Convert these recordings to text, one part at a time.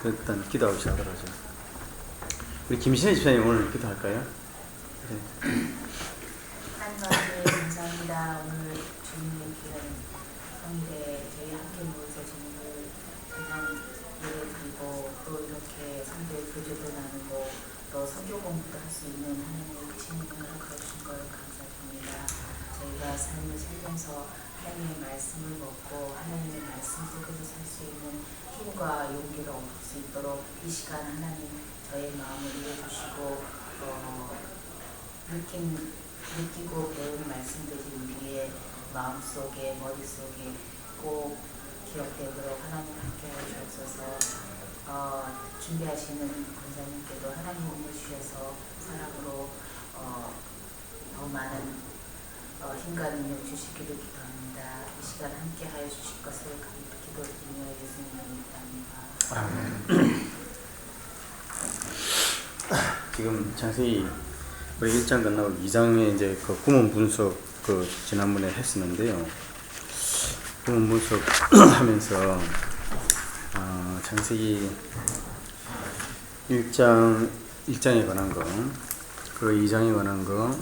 일단 기도하고 시작하도록 하죠. 우리 김신혜 집사님 오늘 기도할까요? 네. 하나님 감사합니다. 오늘 주님의 귀한 성일에 저희 함께 모여서 주님을 그냥 예배드리고 또 이렇게 성도의 교제도 나누고 또 선교 공부도 할 수 있는 하나님의 주님을 허락해 주신 걸 감사드립니다. 저희가 삶을 살면서 하나님의 말씀을 먹고 하나님의 말씀 속에서 살 수 있는 힘과 용기를 얻을 수 있도록 이 시간 하나님 저의 마음을 이해주시고 느끼고 배운 말씀들이 우리의 마음속에 머릿속에 꼭 기억되도록 하나님 함께하여 주옵소서. 준비하시는 권사님께도 하나님 은혜 주셔서 사랑으로 더 많은 힘과 능력 주시기를 기도합니다. 이 시간 함께하여 주실 것을 기도드리며 예수님을 믿답니다. 지금 자세히 우리 1장 끝나고 2장에 이제 그 구문 분석 지난번에 했었는데요. 구문 분석 하면서 자세히 1장에 관한 거, 그 2장에 관한 거,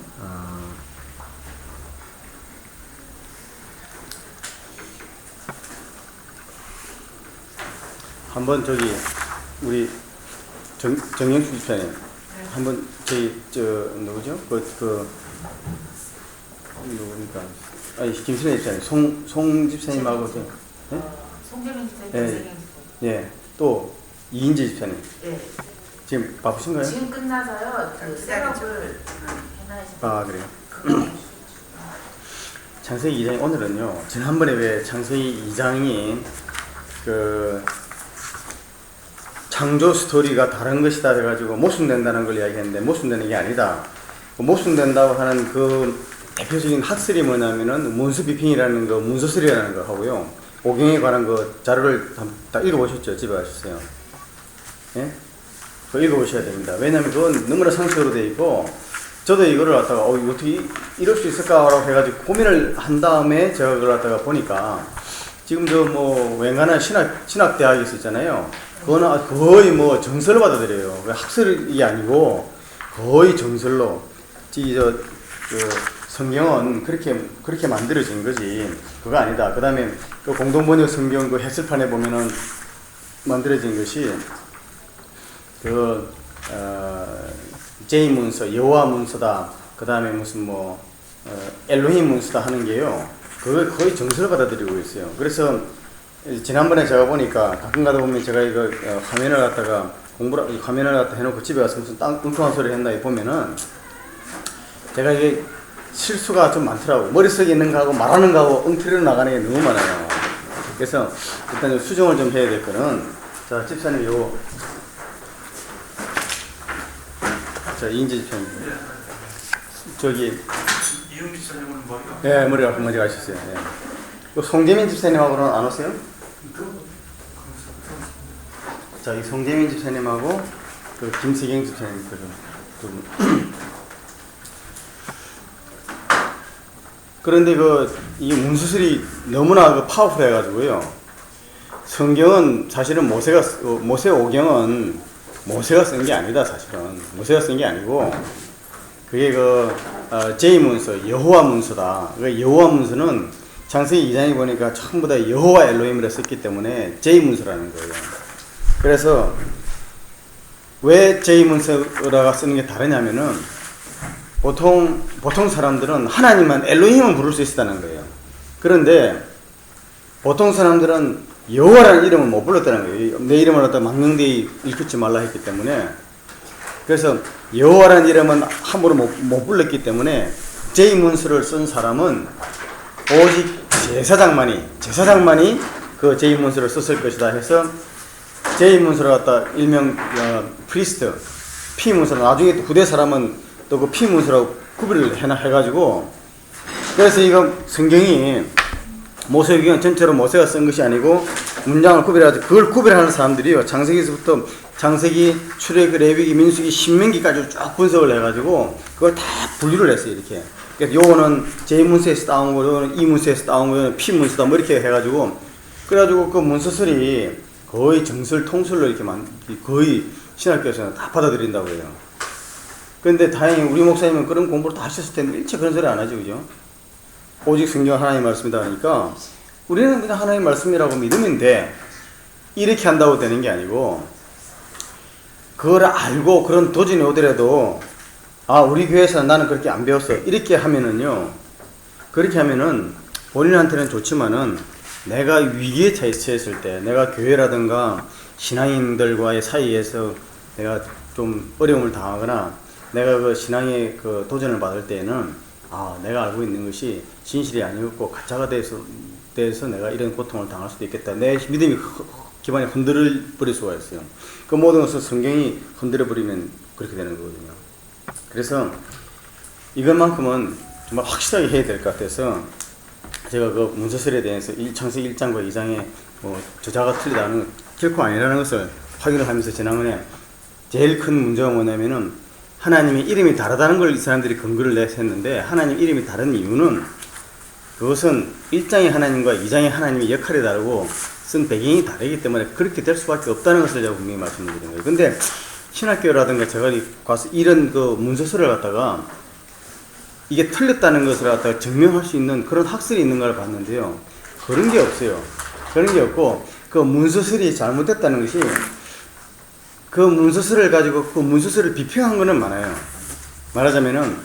한번 저기 우리 정영수 집사님 한번 저희 누구죠? 누구니까? 아니 김신혜 집사님, 송 집사님하고 네? 송재민 집사님, 예, 예, 또 이인재 집사님. 예. 지금 바쁘신가요? 지금 끝나서요. 그 셋업을 해놔야죠. 그래요. 창세기 2장 오늘은요. 지난번에 왜 창세기 2장이 그 창조 스토리가 다른 것이다 해가지고 모순된다는 걸 이야기했는데 모순되는 게 아니다. 모순된다고 하는 그 대표적인 학설이 뭐냐면은 문서비평이라는 거, 문서설이라는 거 하고요. 오경에 관한 그 자료를 다 읽어보셨죠? 집에 가셨어요. 예? 그거 읽어보셔야 됩니다. 왜냐면 그건 너무나 상식으로 되어 있고, 저도 이거를 갖다가, 어떻게 이럴 수 있을까라고 해가지고 고민을 한 다음에 제가 그걸 갖다가 보니까, 지금 웬간한 신학대학이 있었잖아요. 그거는 거의 정설로 받아들여요. 학설이 아니고, 거의 정설로. 성경은 그렇게 만들어진 거지. 그거 아니다. 그 다음에 그 공동번역 성경 그 해설판에 보면은 만들어진 것이 제이 문서, 여호와 문서다. 그 다음에 무슨 엘로힘 문서다 하는 게요. 그걸 거의 정설을 받아들이고 있어요. 그래서 지난번에 제가 보니까 가끔 가다 보면 제가 이거 화면을 갖다가 화면을 갖다 해놓고 집에 가서 무슨 뚱뚱한 소리 했나 보면은 제가 이게 실수가 좀 많더라고요. 머릿속에 있는 거하고 말하는 거하고 엉터리로 나가는 게 너무 많아요. 그래서 일단 수정을 좀 해야 될 거는, 자, 집사님 자, 이인재 집사님. 저기. 이은미 집사님은 머리가? 네, 머리가 먼저 가셨어요. 네. 송재민 집사님하고는 안 오세요? 자, 이 송재민 집사님하고 그 김세경 집사님 그런데 이 문수술이 너무나 파워풀 해가지고요. 성경은 사실은 모세 오경은 모세가 쓴 게 아니다, 사실은. 모세가 쓴 게 아니고, 그게 제이 문서, 여호와 문서다. 그 여호와 문서는 창세기 2장에 보니까 전부 다 여호와 엘로힘이라 썼기 때문에 제이 문서라는 거예요. 그래서 왜 제이 문서라가 쓰는 게 다르냐면은, 보통 사람들은 하나님만 엘로힘은 부를 수 있었다는 거예요. 그런데 보통 사람들은 여호와라는 이름을 못 불렀다는 거예요. 내 이름을 갖다 망령되이 일컫지 말라 했기 때문에. 그래서 여호와라는 이름은 함부로 못 불렀기 때문에 제이 문서를 쓴 사람은 오직 제사장만이 그 제이 문서를 썼을 것이다 해서 제이 문서를 갖다 일명 프리스트 피 문서, 나중에 또 후대 사람은 또 그 피 문서라고 구별을 해가지고, 그래서 이거 성경이 모세오경은 전체로 모세가 쓴 것이 아니고 문장을 구별해가지고 그걸 구별하는 사람들이요. 창세기에서부터 창세기, 출애굽, 레위기, 민수기, 신명기까지 쭉 분석을 해가지고 그걸 다 분류를 했어요. 이렇게. 그래서 요거는 제 문서에서 따온 거, 요거는 이 문서에서 따온 거, 요거는 피 문서다, 이렇게 해가지고, 그래가지고 그 문서설이 거의 정설 통설로 이렇게 거의 신학교에서는 다 받아들인다고 해요. 그런데 다행히 우리 목사님은 그런 공부를 다 하셨을 텐데 일체 그런 소리 안 하죠, 그죠? 오직 성경 하나님 말씀이다 하니까 우리는 그냥 하나님 말씀이라고 믿으면 돼. 이렇게 한다고 되는 게 아니고 그걸 알고 그런 도전이 오더라도 아, 우리 교회에서는 나는 그렇게 안 배웠어. 이렇게 하면은요. 그렇게 하면은 본인한테는 좋지만은 내가 위기에 처했을 때 내가 교회라든가 신앙인들과의 사이에서 내가 좀 어려움을 당하거나 내가 그 신앙의 그 도전을 받을 때에는 아, 내가 알고 있는 것이 진실이 아니었고 가짜가 돼서 내가 이런 고통을 당할 수도 있겠다. 내 믿음이 기반이 흔들릴 수가 있어요. 그 모든 것을 성경이 흔들어 버리면 그렇게 되는 거거든요. 그래서 이것만큼은 정말 확실하게 해야 될 것 같아서 제가 그 문서설에 대해서 창세기 1장과 2장에 뭐 저자가 틀리다는 건 결코 아니라는 것을 확인을 하면서 지난번에 제일 큰 문제가 뭐냐면은 하나님의 이름이 다르다는 걸 이 사람들이 근거를 내서 했는데 하나님 이름이 다른 이유는 그것은 1장의 하나님과 2장의 하나님의 역할이 다르고 쓴 배경이 다르기 때문에 그렇게 될 수밖에 없다는 것을 제가 분명히 말씀드리는 거예요. 근데 신학교라든가 제가 가서 이런 그 문서설을 갖다가 이게 틀렸다는 것을 갖다가 증명할 수 있는 그런 학설이 있는가를 봤는데요. 그런 게 없어요. 그런 게 없고 그 문서설이 잘못됐다는 것이 그 문서설을 가지고 그 문서설을 비평한 거는 많아요. 말하자면은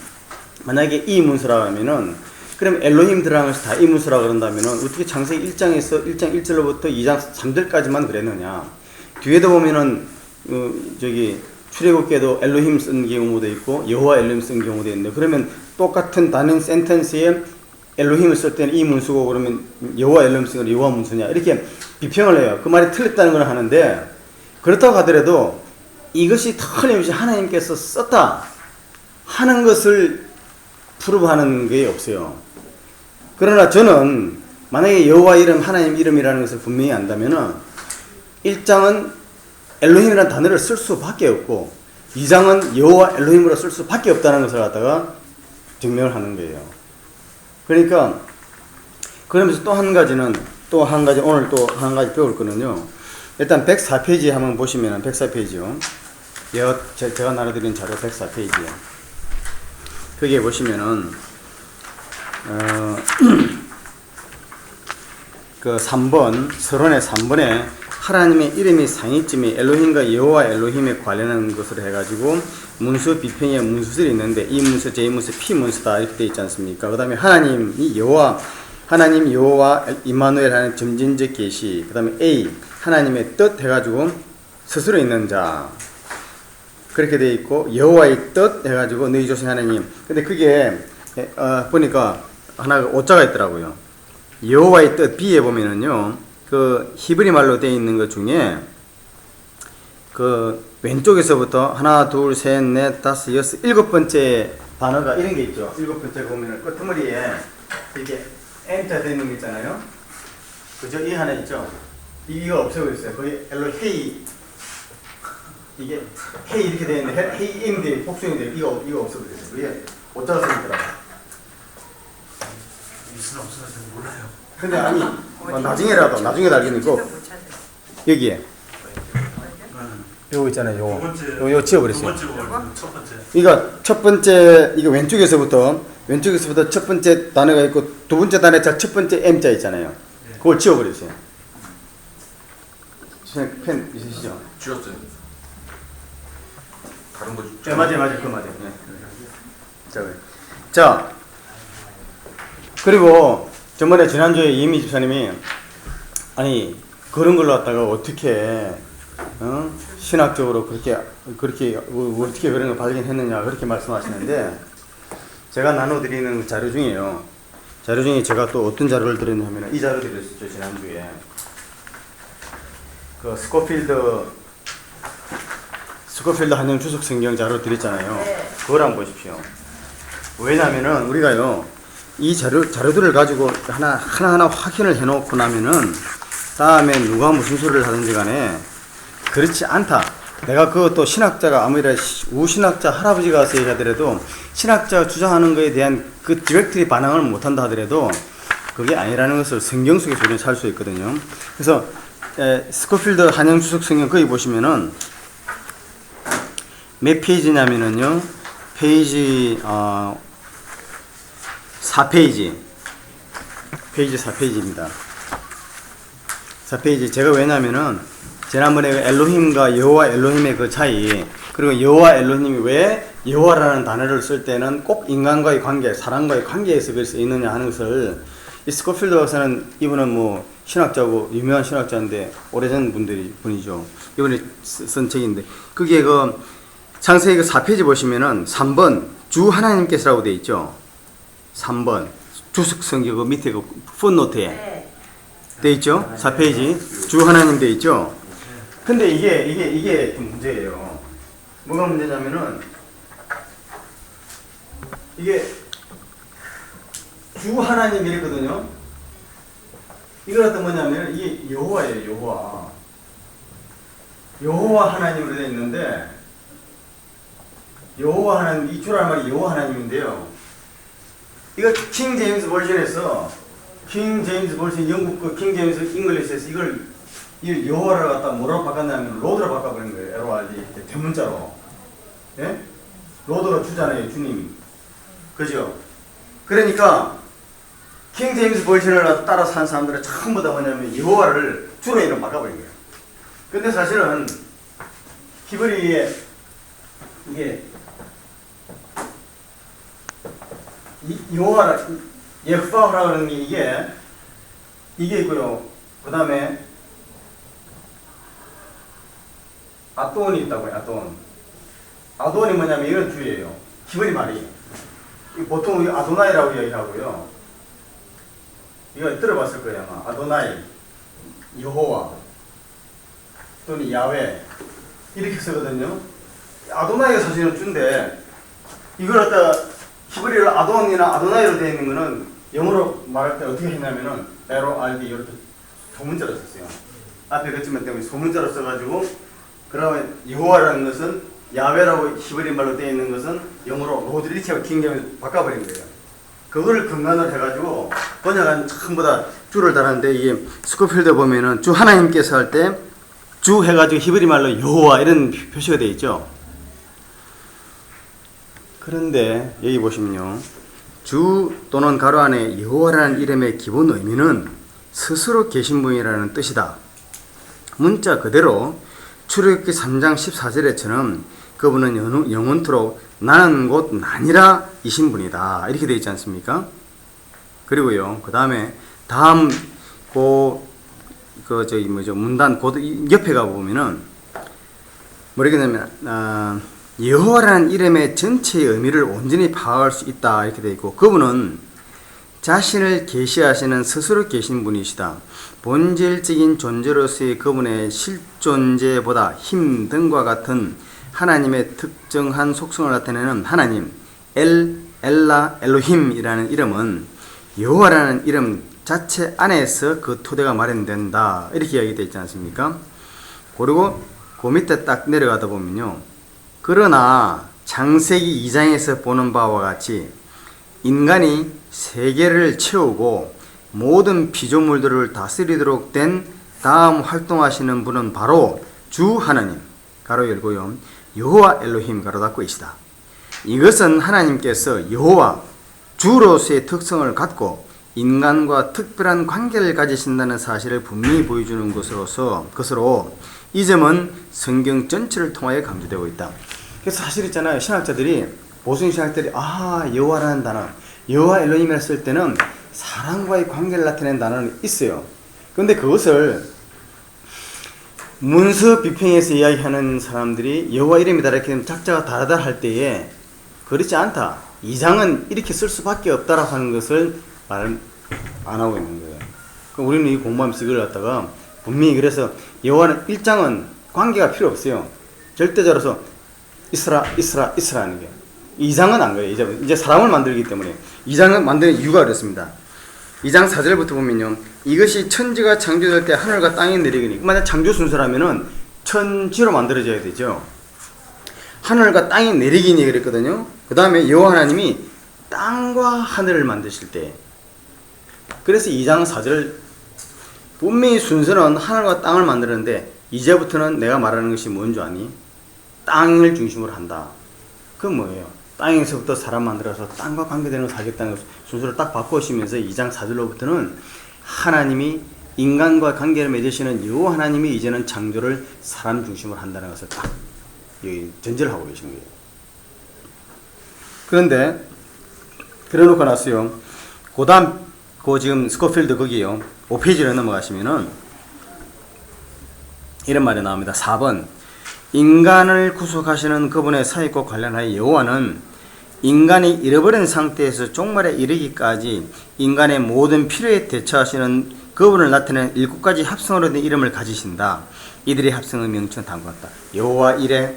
만약에 이 문서라고 하면은 그럼 엘로힘 들어간 것이 다 이 문서라고 그런다면은 어떻게 창세기 1장에서 1장 1절로부터 2장 3절까지만 그랬느냐. 뒤에도 보면은 출애굽기에도 엘로힘 쓴 경우도 있고 여호와 엘로힘 쓴 경우도 있는데 그러면 똑같은 단은 센텐스에 엘로힘을 쓸 때는 이 문서고 그러면 여호와 엘로힘 쓴 건 여호와 문서냐 이렇게 비평을 해요. 그 말이 틀렸다는 걸 하는데 그렇다고 하더라도 이것이 틀림없이 하나님께서 썼다 하는 것을 프루브하는 게 없어요. 그러나 저는 만약에 여호와 이름 하나님 이름이라는 것을 분명히 안다면은 1장은 엘로힘이라는 단어를 쓸 수밖에 없고 2장은 여호와 엘로힘으로 쓸 수밖에 없다는 것을 갖다가 증명을 하는 거예요. 그러니까 그러면서 또 한 가지 오늘 또 한 가지 배울 거는요. 일단 104페이지 한번 보시면은 104페이지요. 제가 나눠드린 자료 104페이지요. 거기에 보시면은 그 3번 서론의 3번에 하나님의 이름이 상위쯤이 엘로힘과 여호와 엘로힘에 관련한 것으로 해가지고 문서 비평의 문서들이 있는데 이 문서, 제 문서, 피 문서다 이렇게 되어 있지 않습니까? 그 다음에 하나님 여호와 임마누엘 하는 점진적 계시, 그 다음에 A 하나님의 뜻 해가지고 스스로 있는 자 그렇게 되어 있고 여호와의 뜻 해가지고 너희 조상 하나님. 근데 그게 보니까 하나가 오자가 있더라고요. 여호와의 뜻 B에 보면은요. 그 히브리 말로 되어 있는 것 중에 그 왼쪽에서부터 하나, 둘, 셋, 넷, 다섯, 여섯, 일곱 번째 단어가 이런 게 있죠. 일곱 번째 보면은 끝머리에 이렇게 M자 되어 있는 게 있잖아요. 그죠? 이 하나 있죠. 이거 없애버렸어요. 거기 엘로헤이 이게 헤이 이렇게 되어 있는데 헤이인데 복수인데 이거 없애버렸어요. 그게 오자가 생겼더라고요. 무슨 없어서 몰라요. 근데 아니 나중에라도 나중에 알겠니까 여기에 요거 있잖아요. 요거 지워버렸어요. 첫 번째. 이거 첫 번째 이거 왼쪽에서부터 첫 번째 단어가 있고 두 번째 단어에 첫 번째 M자 있잖아요. 그걸 지워버렸어요. 펜 있으시죠? 지웠어요. 다른 거. 네, 맞아요. 그거 맞아요. 네. 자 그리고 지난주에 이미 집사님이 아니 그런 걸로 갖다가 어떻게 신학적으로 그렇게 어떻게 그런 걸 발견했느냐 그렇게 말씀하시는데 제가 나눠드리는 자료 중에요. 자료 중에 제가 또 어떤 자료를 드렸냐면 이 자료 드렸었죠. 지난주에 그 스코필드 한영 주석 성경 자료 드렸잖아요. 그걸 한번 보십시오. 왜냐면은 우리가요 이 자료들을 가지고 하나하나 확인을 해놓고 나면은 다음에 누가 무슨 소리를 하든지 간에 그렇지 않다. 내가 그것도 신학자가 아무리 우신학자 할아버지가 와서 얘기하더라도 신학자가 주장하는 것에 대한 그 디렉트리 반응을 못한다 하더라도 그게 아니라는 것을 성경 속에서 우리는 살 수 있거든요. 그래서 스코필드 한영주석 성경 거기 보시면은 몇 페이지냐면은요, 페이지 4페이지 4페이지입니다. 4페이지. 제가 왜냐면은 지난번에 엘로힘과 여호와 엘로힘의 그 차이, 그리고 여호와 엘로힘이 왜 여호와라는 단어를 쓸 때는 꼭 인간과의 관계, 사람과의 관계에서 그걸 쓰이느냐 하는 것을, 이 스코필드 박사는, 이분은 뭐 신학자고 유명한 신학자인데 오래전 분이죠. 이분이 쓴 책인데, 그게 그 창세기 그 4페이지 보시면은 3번 주 하나님께서라고 되어 있죠. 3번 주석성경 그 밑에 그 풋노트에 네. 되어 있죠. 4페이지 주 하나님 되어 있죠. 근데 이게 좀 문제예요. 뭐가 문제냐면은, 이게 주 하나님 이랬거든요. 이거 어떤 뭐냐면 이게 여호와예요. 여호와 하나님으로 되어 있는데, 여호와 하나님, 이 주라는 말이 여호와 하나님인데요. 이거 킹 제임스 버전에서, 킹 제임스 버전, 영국 그 킹 제임스 잉글리시에서 이 여호와를 갖다 뭐라고 바꿨냐면 로드로 바꿔버린 거예요. LORD 대문자로. 예? 로드로 주잖아요, 주님. 그죠? 그러니까 킹 제임스 버전을 따라 산 사람들은 전부 다 뭐냐면 여호와를 주로 이름 바꿔버린 거예요. 근데 사실은 히브리에 이게 여호와라, 예후바라고 하는 게 이게 있고요. 그 다음에 아돈이 있다고요. 아돈이 뭐냐면 이런 주예요. 히브리 말이. 보통 아도나이라고 이야기하고요. 이거 들어봤을 거예요, 아마. 아도나이, 여호와, 또는 야훼 이렇게 쓰거든요. 아도나이가 사실은 주인데, 이걸 갖다 히브리를 아돈이나 아도나이로 되어 있는 거는 영어로 말할 때 어떻게 했냐면은 LORD 이렇게 소문자로 썼어요. 앞에 그치만 때문에 소문자로 써가지고, 그러면 여호와라는 것은 야훼라고 히브리 말로 되어 있는 것은 영어로 로드 이렇게 긴gem을 바꿔버린 거예요. 그거를 근간으로 해가지고 번역한 전부 다 주를 달았는데, 이게 스코필드 보면은 주 하나님께서 할 때 주 해가지고 히브리 말로 여호와 이런 표시가 되어 있죠. 그런데 여기 보시면요, 주 또는 가로 안에 여호와라는 이름의 기본 의미는 스스로 계신 분이라는 뜻이다. 문자 그대로 출애굽기 3장 14절에처럼 그분은 영원토록 나는 곧 나니라 이신 분이다, 이렇게 되어 있지 않습니까? 그리고요, 그 다음에 다음 문단 옆에 가 보면은 뭐라냐면 여호와라는 이름의 전체의 의미를 온전히 파악할 수 있다, 이렇게 되어 있고, 그분은 자신을 계시하시는 스스로 계신 분이시다. 본질적인 존재로서의 그분의 실존재보다 힘 등과 같은 하나님의 특정한 속성을 나타내는 하나님, 엘라, 엘로힘이라는 이름은 여호와라는 이름 자체 안에서 그 토대가 마련된다, 이렇게 이야기되어 있지 않습니까? 그리고 그 밑에 딱 내려가다 보면요, 그러나 창세기 2장에서 보는 바와 같이 인간이 세계를 채우고 모든 피조물들을 다스리도록 된 다음 활동하시는 분은 바로 주 하나님, 가로 열고요, 여호와 엘로힘, 가로 닫고 이시다. 이것은 하나님께서 여호와 주로서의 특성을 갖고 인간과 특별한 관계를 가지신다는 사실을 분명히 보여주는 것으로 이 점은 성경 전체를 통하여 강조되고 있다. 그래서 사실 있잖아요, 신학자들이, 보수 신학자들이 여호와라는 단어, 여호와 엘로힘이라 쓸 때는 사람과의 관계를 나타내는 단어는 있어요. 그런데 그것을 문서 비평에서 이야기하는 사람들이 여호와 이름이다 이렇게 되면 작자가 다르다 할 때에 그렇지 않다, 2장은 이렇게 쓸 수밖에 없다라고 하는 것을 말 안 하고 있는 거예요. 그럼 우리는 이 공부하면서 이걸 갖다가 분명히, 그래서 여호와는 1장은 관계가 필요 없어요. 절대자로서 이스라 하는 게. 2장은 안 그래요. 이제 사람을 만들기 때문에 2장은 만드는 이유가 그렇습니다. 2장 4절부터 보면요, 이것이 천지가 창조될 때 하늘과 땅이 내리기니, 만약 창조 순서라면은 천지로 만들어져야 되죠. 하늘과 땅이 내리기니 그랬거든요. 그 다음에 여호와 하나님이 땅과 하늘을 만드실 때, 그래서 2장 4절 분명히 순서는 하늘과 땅을 만들었는데 이제부터는 내가 말하는 것이 뭔 줄 아니? 땅을 중심으로 한다. 그건 뭐예요? 땅에서부터 사람 만들어서 땅과 관계되는 걸 살겠다는 순서를 딱 바꾸시면서 2장 4절로부터는 하나님이 인간과 관계를 맺으시는 여호와 하나님이 이제는 창조를 사람 중심으로 한다는 것을 딱 여기 전제를 하고 계신 거예요. 그런데 그래놓고 났어요. 그 다음 지금 스코필드 거기요. 5페이지로 넘어가시면은 이런 말이 나옵니다. 4번 인간을 구속하시는 그분의 사역과 관련하여 여호와는 인간이 잃어버린 상태에서 종말에 이르기까지 인간의 모든 필요에 대처하시는 그분을 나타내는 7가지 합성어로 된 이름을 가지신다. 이들의 합성의 명칭은 다음과 같다. 여호와 이레,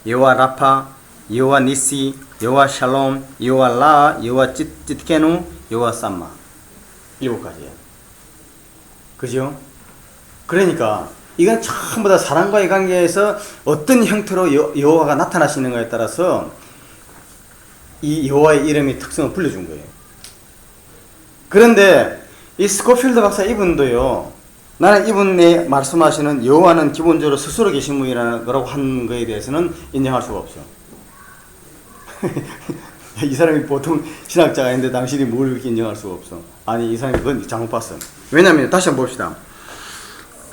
여호와 라파, 여호와 니시, 여호와 샬롬, 여호와 라, 여호와 찌트케누, 여호와 삼마. 7가지예요. 그죠? 그러니까 이건 전부 다 사람과의 관계에서 어떤 형태로 여호와가 나타나시는가에 따라서 이 여호와의 이름의 특성을 불려준 거예요. 그런데 이 스코필드 박사 이분도요, 나는 이분이 말씀하시는 여호와는 기본적으로 스스로 계신 분이라고 한 거에 대해서는 인정할 수가 없어. 이 사람이 보통 신학자가 있는데 당신이 뭘 그렇게 인정할 수가 없어. 아니, 이 사람이 그건 잘못 봤어. 왜냐면 다시 한번 봅시다.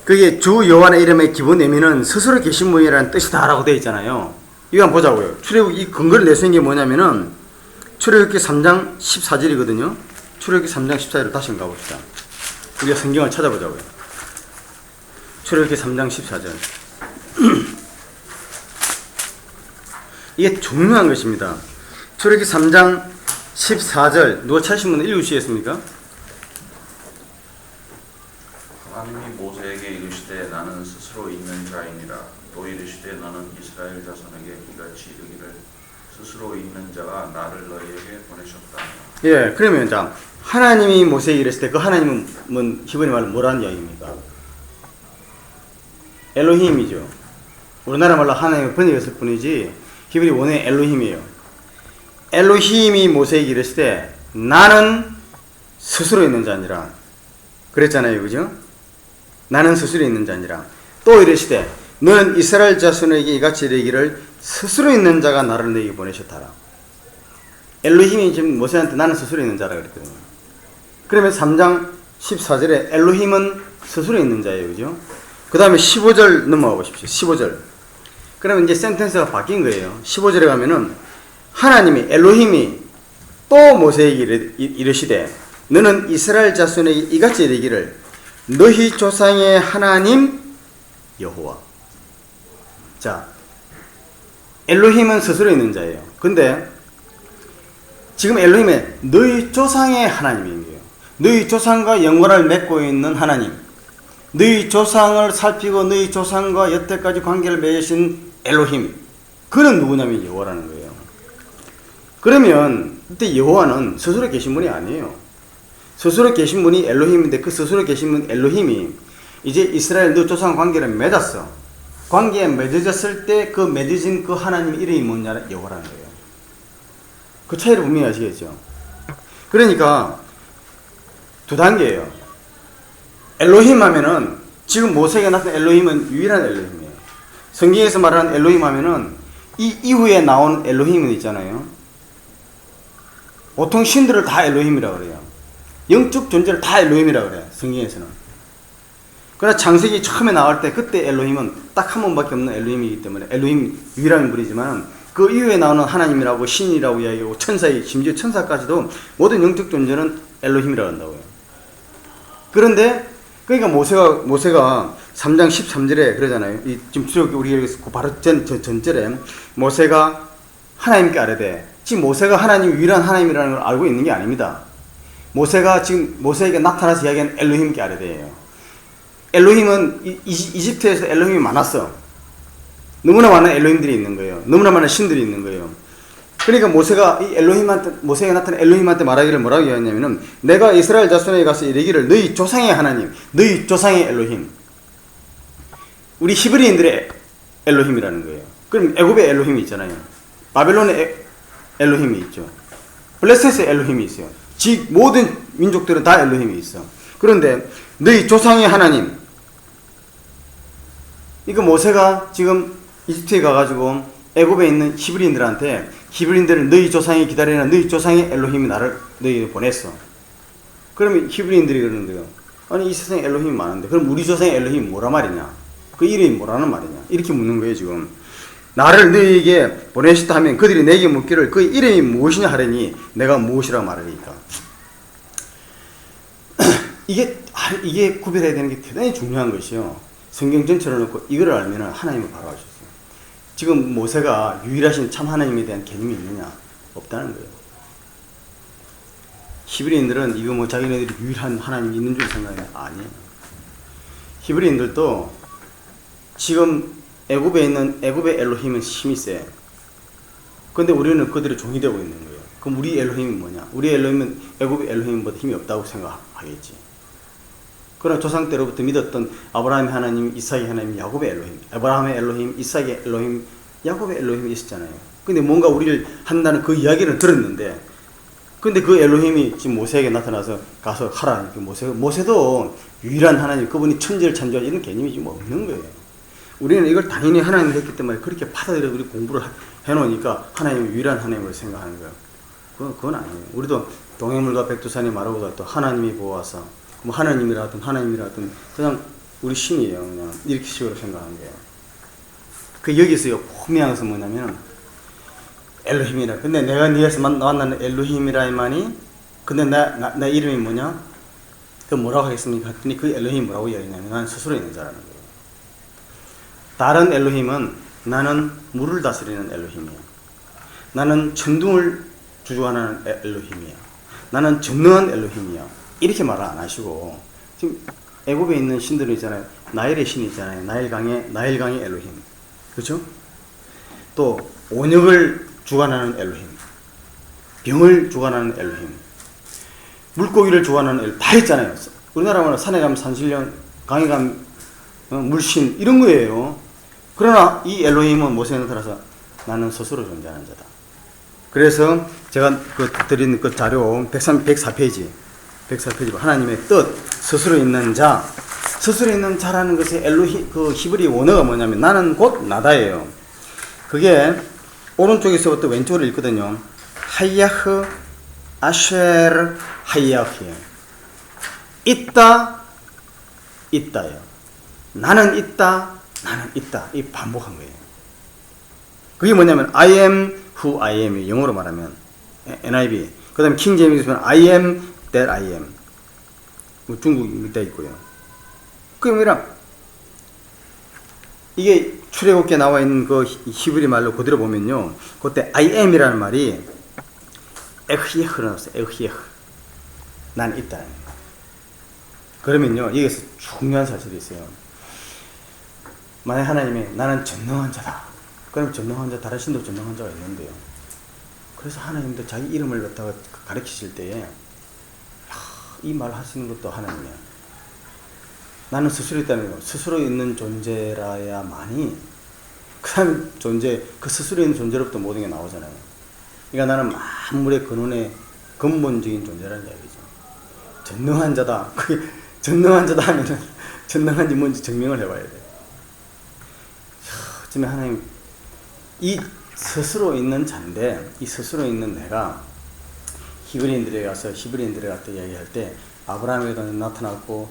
그게 주 여호와의 이름의 기본 의미는 스스로 계신 분이라는 뜻이다라고 되어 있잖아요. 이거 한번 보자고요. 출애굽 이 근거를 내세운 게 뭐냐면은 출애굽기 3장 14절이거든요. 출애굽기 3장 14절을 다시 한번 가봅시다. 우리가 성경을 찾아보자고요. 출애굽기 3장 14절. 이게 중요한 것입니다. 출애굽기 3장 14절 누가 찾으신 분 읽으시겠습니까? 하나님이 모세에게 이르시되 나는 스스로 있는 자이니라. 또 이르시되 너는 이스라엘 자손에게 이같이 이르기를 스스로 있는 자가 나를 너희에게 보내셨다. 예, 그러면 자 하나님이 모세에게 이르실 때 그 하나님은 히브리 말로 뭐라는 이야기입니까? 엘로힘이죠. 우리나라 말로 하나님을 번역했을 뿐이지 히브리 원어의 엘로힘이에요. 엘로힘이 모세에게 이르실 때 나는 스스로 있는 자니라 그랬잖아요, 그죠? 나는 스스로 있는 자니라. 또 이르시되 너는 이스라엘 자손에게 이같이 이르기를 스스로 있는 자가 나를 너에게 보내셨다라. 엘로힘이 지금 모세한테 나는 스스로 있는 자라 그랬거든요. 그러면 3장 14절에 엘로힘은 스스로 있는 자예요, 그죠? 그 다음에 15절 넘어가 보십시오. 15절. 그러면 이제 센텐스가 바뀐 거예요. 15절에 가면은 하나님이 엘로힘이 또 모세에게 이르시되 너는 이스라엘 자손에게 이같이 이르기를 너희 조상의 하나님 여호와. 자, 엘로힘은 스스로 있는 자예요. 근데 지금 엘로힘은 너희 조상의 하나님인 거예요. 너희 조상과 연관을 맺고 있는 하나님, 너희 조상을 살피고 너희 조상과 여태까지 관계를 맺으신 엘로힘, 그는 누구냐면 여호와라는 거예요. 그러면 그때 여호와는 스스로 계신 분이 아니에요. 스스로 계신 분이 엘로힘인데 그 스스로 계신 분 엘로힘이 이제 이스라엘 너 조상 관계를 맺었어. 관계에 맺어졌을 때 그 맺어진 그 하나님 이름이 뭐냐? 여호와라는 거예요. 그 차이를 분명히 아시겠죠? 그러니까 두 단계예요. 엘로힘 하면은 지금 모세에게 나타난 엘로힘은 유일한 엘로힘이에요. 성경에서 말하는 엘로힘 하면은 이 이후에 나온 엘로힘은 있잖아요. 보통 신들을 다 엘로힘이라고 그래요. 영적 존재를 다 엘로힘이라고 그래요. 성경에서는. 그러나 창세기 처음에 나올 때 그때 엘로힘은 딱 한 번밖에 없는 엘로힘이기 때문에 엘로힘 유일한 분이지만 그 이후에 나오는 하나님이라고 신이라고 이야기하고 천사의 심지어 천사까지도 모든 영적 존재는 엘로힘이라고 한다고요. 그런데 그러니까 모세가 3장 13절에 그러잖아요. 이 지금 출애굽기 우리가 바로 전절에 모세가 하나님께 아뢰되 지금 모세가 하나님 유일한 하나님이라는 걸 알고 있는 게 아닙니다. 모세가 지금 모세에게 나타나서 이야기하는 엘로힘께 아뢰되예요. 엘로힘은 이집트에서 엘로힘이 많았어. 너무나 많은 엘로힘들이 있는 거예요. 너무나 많은 신들이 있는 거예요. 그러니까 모세가 이 모세에게 나타난 엘로힘한테 말하기를 뭐라고 이야기했냐면은 내가 이스라엘 자손에게 가서 이르기를 너희 조상의 하나님, 너희 조상의 엘로힘. 우리 히브리인들의 엘로힘이라는 거예요. 그럼 애굽의 엘로힘이 있잖아요. 바벨론의 엘로힘이 있죠. 블레셋의 엘로힘이 있어요. 모든 민족들은 다 엘로힘이 있어. 그런데 너희 조상의 하나님. 이거 모세가 지금 이집트에 가가지고 애굽에 있는 히브리인들한테 히브리인들은 너희 조상이 기다리는 너희 조상의 엘로힘이 나를 너희를 보냈어. 그러면 히브리인들이 그러는 거예요. 아니 이 세상에 엘로힘이 많은데 그럼 우리 조상의 엘로힘이 뭐라 말이냐? 그 이름이 뭐라는 말이냐? 이렇게 묻는 거예요 지금. 나를 너희에게 보내셨다 하면 그들이 내게 묻기를 그 이름이 무엇이냐 하려니 내가 무엇이라고 말하리까. 이게 구별해야 되는 게 대단히 중요한 것이요. 성경 전체를 놓고 이걸 알면 하나님을 바로 알 수 있어요. 지금 모세가 유일하신 참 하나님에 대한 개념이 있느냐? 없다는 거예요. 히브리인들은 이거 뭐 자기네들이 유일한 하나님이 있는 줄 생각하는 아니에요. 히브리인들도 지금 애굽에 있는 애굽의 엘로힘은 힘이 세. 근데 우리는 그들의 종이 되고 있는 거예요. 그럼 우리 엘로힘이 뭐냐? 우리 엘로힘은 애굽의 엘로힘보다 힘이 없다고 생각하겠지. 그러나 조상 때로부터 믿었던 아브라함의 하나님, 이삭의 하나님, 야곱의 엘로힘, 아브라함의 엘로힘, 이삭의 엘로힘, 야곱의 엘로힘이 있었잖아요. 근데 뭔가 우리를 한다는 그 이야기를 들었는데, 근데 그 엘로힘이 지금 모세에게 나타나서 가서 하라. 모세도 유일한 하나님, 그분이 천지를 창조한 이런 개념이 지금 없는 거예요. 우리는 이걸 당연히 하나님이 했기 때문에 그렇게 받아들여 우리 공부를 해놓으니까 하나님이 유일한 하나님으로 생각하는 거예요. 그건 아니에요. 우리도 동해물과 백두산이 마르고도 또 하나님이 보아서 뭐 하나님이라든 그냥 우리 신이에요. 그냥 이렇게 식으로 생각하는 거예요. 그 여기서요 분명한 것은 뭐냐면 엘로힘이라. 근데 내가 네에서 만나는 엘로힘이라만이 근데 나 이름이 뭐냐? 그 뭐라고 하겠습니까? 했더니 그 엘로힘이 뭐라고 이야기하냐면 나는 스스로 있는 자라는 거예요. 다른 엘로힘은 나는 물을 다스리는 엘로힘이야. 나는 천둥을 주관하는 엘로힘이야. 나는 전능한 엘로힘이야. 이렇게 말을 안 하시고 지금 애굽에 있는 신들은 있잖아요. 나일의 신이 있잖아요. 나일강의 엘로힘. 그렇죠? 또 온역을 주관하는 엘로힘. 병을 주관하는 엘로힘. 물고기를 주관하는 엘로힘. 다 있잖아요. 우리나라 말로 산에 가면 산신령, 강에 가면 물신 이런 거예요. 그러나 이 엘로힘은 모세에 나타나서 나는 스스로 존재하는 자다. 그래서 제가 드린 그 자료 104페이지로 하나님의 뜻, 스스로 있는 자, 스스로 있는 자라는 것의 그 히브리 원어가 뭐냐면 나는 곧 나다예요. 그게 오른쪽에서부터 왼쪽으로 읽거든요. 하야흐 아쉐르 하야흐. 있다요. 나는 있다. 이 반복한 거예요. 그게 뭐냐면 I am who I am. 영어로 말하면 NIV. 그 다음에 킹 제임스는 I am that I am. 중국 밑에 있고요. 그게 뭐냐? 이게 출애굽기에 나와 있는 그 히브리 말로 그대로 보면요. 그때 I am이라는 말이 에흐예흐로 나왔어요. 에흐예흐. 난 있다. 그러면요. 여기서 중요한 사실이 있어요. 만약 하나님이 나는 전능한 자다. 그럼 전능한 자, 다른 신도 전능한 자가 있는데요. 그래서 하나님도 자기 이름을 갖다가 가르치실 때에 이 말 하시는 것도 하나님이야. 나는 스스로 있다는 거. 스스로 있는 존재라야만이 그 다음 존재, 그 스스로 있는 존재로부터 모든 게 나오잖아요. 그러니까 나는 만물의 근원의 근본적인 존재라는 이야기죠. 전능한 자다. 그게 전능한 자다 하면은 전능한지 뭔지 증명을 해봐야 돼. 지금 하나님 이 스스로 있는 자인데 이 스스로 있는 내가 히브리인들에 가서 이야기할 때 아브라함에게도 나타났고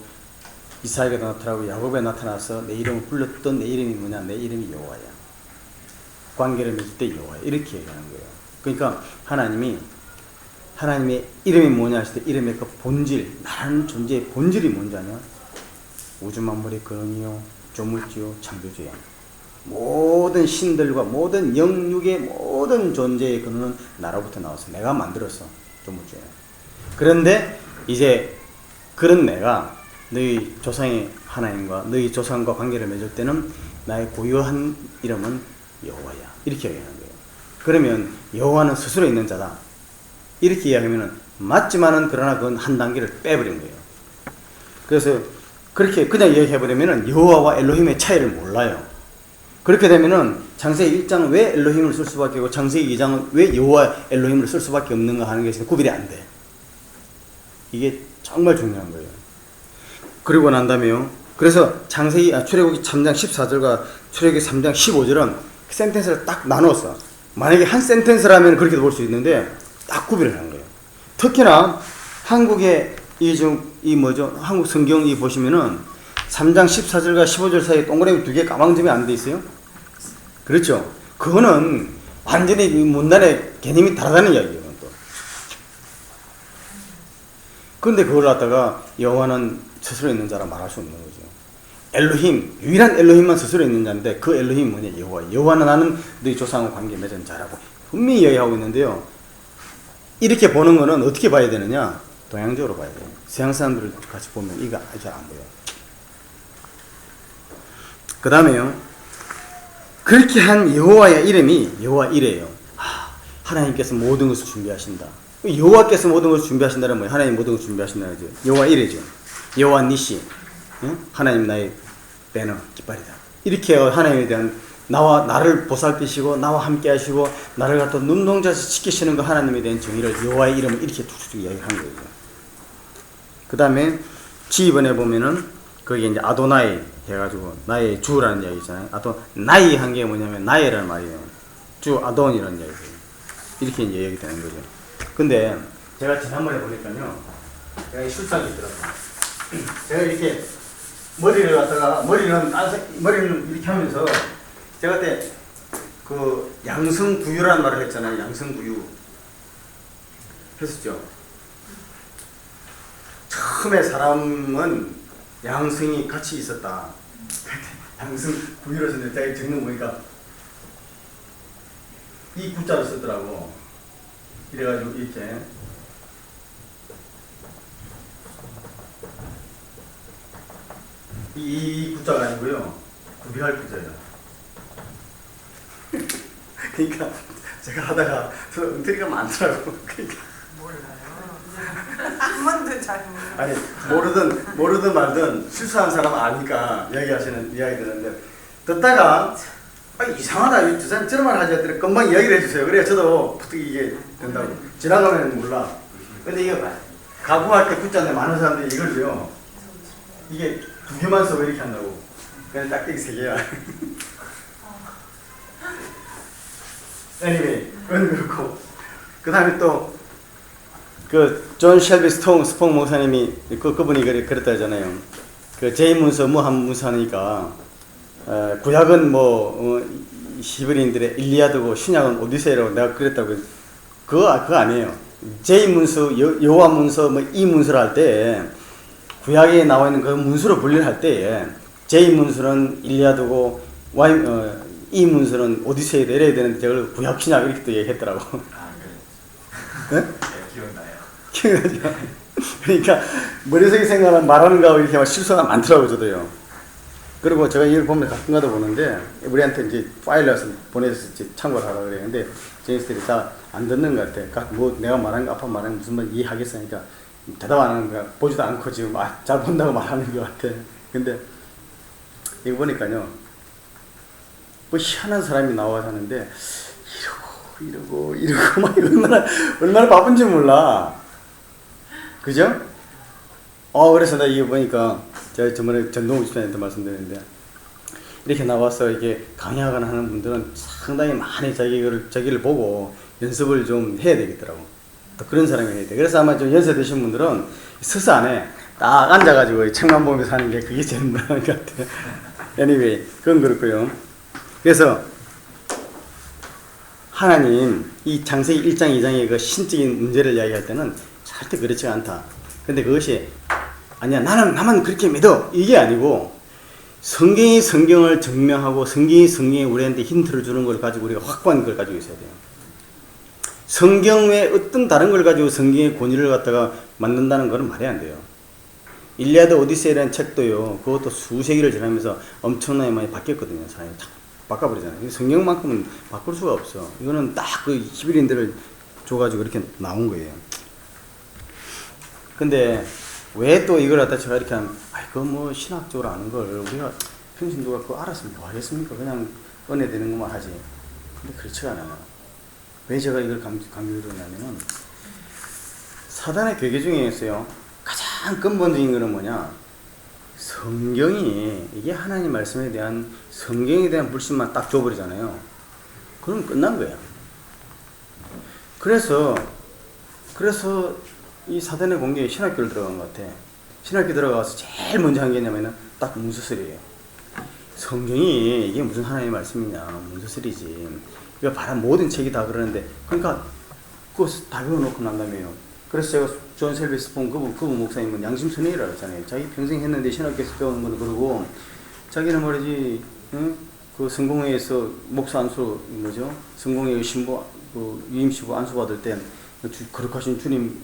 이삭에게도 나타나고 야곱에 나타나서 내 이름을 불렀던 내 이름이 뭐냐? 내 이름이 여호와야. 관계를 맺을 때 여호와야. 이렇게 얘기하는 거예요. 그러니까 하나님의 이름이 뭐냐 하실 때 이름의 그 본질, 나라는 존재의 본질이 뭔지 아냐? 우주 만물의 근원이요, 조물주요, 창조주요. 모든 신들과 모든 영육의 모든 존재의 근원은 나로부터 나와서 내가 만들었어. 조물주요. 그런데 이제 그런 내가 너희 조상의 하나님과 너희 조상과 관계를 맺을 때는 나의 고유한 이름은 여호와야. 이렇게 얘기하는 거예요. 그러면 여호와는 스스로 있는 자다. 이렇게 이야기하면 맞지만은 그러나 그건 한 단계를 빼버린 거예요. 그래서 그렇게 그냥 이야기해버리면 여호와와 엘로힘의 차이를 몰라요. 그렇게 되면은 창세기 1장은 왜 엘로힘을 쓸 수밖에 없고 창세기 2장은 왜 여호와 엘로힘을 쓸 수밖에 없는가 하는 것이 구별이 안 돼. 이게 정말 중요한 거예요. 그리고 난 다음에요. 그래서 출애굽기 3장 14절과 출애굽기 3장 15절은 센텐스를 딱 나눴어. 만약에 한 센텐스라면 그렇게 볼 수 있는데 딱 구별을 한 거예요. 특히나 한국의 한국 성경 보시면은 3장 14절과 15절 사이에 동그라미 2개 까망점이 안 돼 있어요? 그렇죠? 그거는 완전히 문단의 개념이 다르다는 이야기예요, 또. 그런데 그걸 갖다가 여호와는 스스로 있는 자라 말할 수 없는 거죠. 엘로힘, 유일한 엘로힘만 스스로 있는 자인데 그 엘로힘이 뭐냐? 여호와. 여호와는 나는 너희 조상과 관계 맺은 자라고 분명히 이야기하고 있는데요. 이렇게 보는 거는 어떻게 봐야 되느냐? 동양적으로 봐야 돼요. 서양 사람들을 같이 보면 이거 잘 안 보여요. 그 다음에요. 그렇게 한 여호와의 이름이 여호와 이래요. 하나님께서 모든 것을 준비하신다. 여호와께서 모든 것을 준비하신다는 뭐예요? 하나님 모든 것을 준비하신다는 거죠. 여호와 이래죠. 여호와 니시. 하나님 나의 배너 깃발이다. 이렇게 하나님에 대한 나를 보살피시고 나와 함께 하시고 나를 갖다 눈동자에서 지키시는 거 하나님에 대한 정의를 여호와의 이름을 이렇게 툭툭 이야기한 거예요. 그 다음에 지휘번에 보면은 거기에 이제 아도나이 해가지고 나의 주라는 이야기 있잖아요. 나이 한 게 뭐냐면 나이라는 말이에요. 주 아돈이라는 이야기예요. 이렇게 이제 얘기 되는 거죠. 근데 제가 지난번에 보니까요, 제가 실상이 있더라고요. 제가 이렇게 머리를 갖다가 머리는 이렇게 하면서 제가 그때 그 양성부유라는 말을 했잖아요. 양성부유 했었죠. 처음에 사람은 양성이 같이 있었다. 양성부유로 썼는데 제가 적는 거 보니까 이 구자를 썼더라고. 이래가지고 이렇게 이 구자가 아니고요. 구비할 구자예요. 그러니까 제가 하다가 엉터리가 많더라고. 그러니까 몰라요. 한 번도 잘 몰라요. 아니 모르든 말든 실수한 사람 아니까 이야기 드는데 듣다가 이상하다. 저 사람 저런 말 하지 않더니 금방 이야기를 해주세요. 그래야 저도 부득 이게 된다고. 지나가면 몰라. 근데 이게 가구할 때 구자인데 많은 사람들이 이걸요. 이게 2개만 써서 이렇게 한다고. 그냥 딱대기 3개야. anyway, 그건 그렇고. 그 다음에 또, 존 셸비 스퐁 목사님이, 그분이 그랬다 하잖아요. 제이 문서, 한 문서 하니까, 구약은 히브리인들의 일리아드고, 신약은 오디세이라고 내가 그랬다고. 그거 아니에요. 제이 문서, 여호와 문서, 이 문서를 할 때, 구약에 나와 있는 그 문서로 분류를 할 때에, 제이 문서는 일리아드고, 이 문서는 오디세이다 이래야 되는데 저걸 구약 신약 이렇게 또 얘기했더라고. 그래? 네? 기억나죠? 그러니까 머릿속에 생각하는 말하는 거하고 이렇게 막 실수가 많더라고요, 저도요. 그리고 제가 이걸 보면 가끔가다 보는데 우리한테 이제 파일러서 보내서 참고를 하라고 그래요. 근데 제이스들이 다 안 듣는 것 같아. 내가 말하는 거 아빠 말하는 거 무슨 말 이해하겠으니까 대답 안 하는 거야. 보지도 않고 지금 잘 본다고 말하는 것 같아. 근데 이거 보니까요. 희한한 사람이 나와서 하는데 이러고 막 얼마나 바쁜지 몰라. 그죠? 그래서 나 이거 보니까 제가 저번에 전동욱 집사님한테 말씀드렸는데 이렇게 나와서 이게 강의하거나 하는 분들은 상당히 많이 자기를 보고 연습을 좀 해야 되겠더라고. 또 그런 사람이 해야 돼. 그래서 아마 좀 연세되신 분들은 서서 안에 딱 앉아가지고 책만 보면서 하는 게 그게 제일 나은 것 같아. anyway, 그건 그렇고요. 그래서 하나님 이 창세기 1장 2장의 그 신적인 문제를 이야기할 때는 절대 그렇지가 않다. 근데 그것이 아니야 나만 그렇게 믿어 이게 아니고 성경이 성경을 증명하고 성경이 우리한테 힌트를 주는 걸 가지고 우리가 확고한 걸 가지고 있어야 돼요. 성경 외에 어떤 다른 걸 가지고 성경의 권위를 갖다가 만든다는 것은 말이 안 돼요. 일리아드 오디세이라는 책도요. 그것도 수세기를 지나면서 엄청나게 많이 바뀌었거든요. 사람이 바꿔버리잖아요. 성경만큼은 바꿀 수가 없어. 이거는 딱 그 히브리인들을 줘가지고 이렇게 나온 거예요. 근데 왜 또 이걸 갖다 제가 이렇게 하면, 그거 신학적으로 아는 걸 우리가 평신 누가 그거 알았으면 뭐 하겠습니까? 그냥 은혜 되는 것만 하지. 근데 그렇지가 않아요. 왜 제가 이걸 강조를 하냐면은 사단의 괴계 중에 있어요. 가장 근본적인 거는 뭐냐? 성경이 이게 하나님 말씀에 대한 성경에 대한 불신만 딱 줘버리잖아요. 그럼 끝난 거예요. 그래서 이 사단의 공격에 신학교를 들어간 것 같아. 신학교 들어가서 제일 먼저 한 게 뭐냐면은 딱 문서설이에요. 성경이 이게 무슨 하나님의 말씀이냐, 문서설이지. 이거 봐라, 모든 책이 다 그러는데, 그러니까 그거 다 배워놓고 난 다음에요. 그래서 제가 존 셀비 스폰 그분 목사님은 양심선언이라고 했잖아요. 자기 평생 했는데 신학교에서 배우는 거는 그러고, 자기는 말이지, 응? 그 성공회에서 목사 안수 뭐죠? 성공회 신부 그 유임시고 안수 받을 때 거룩하신 주님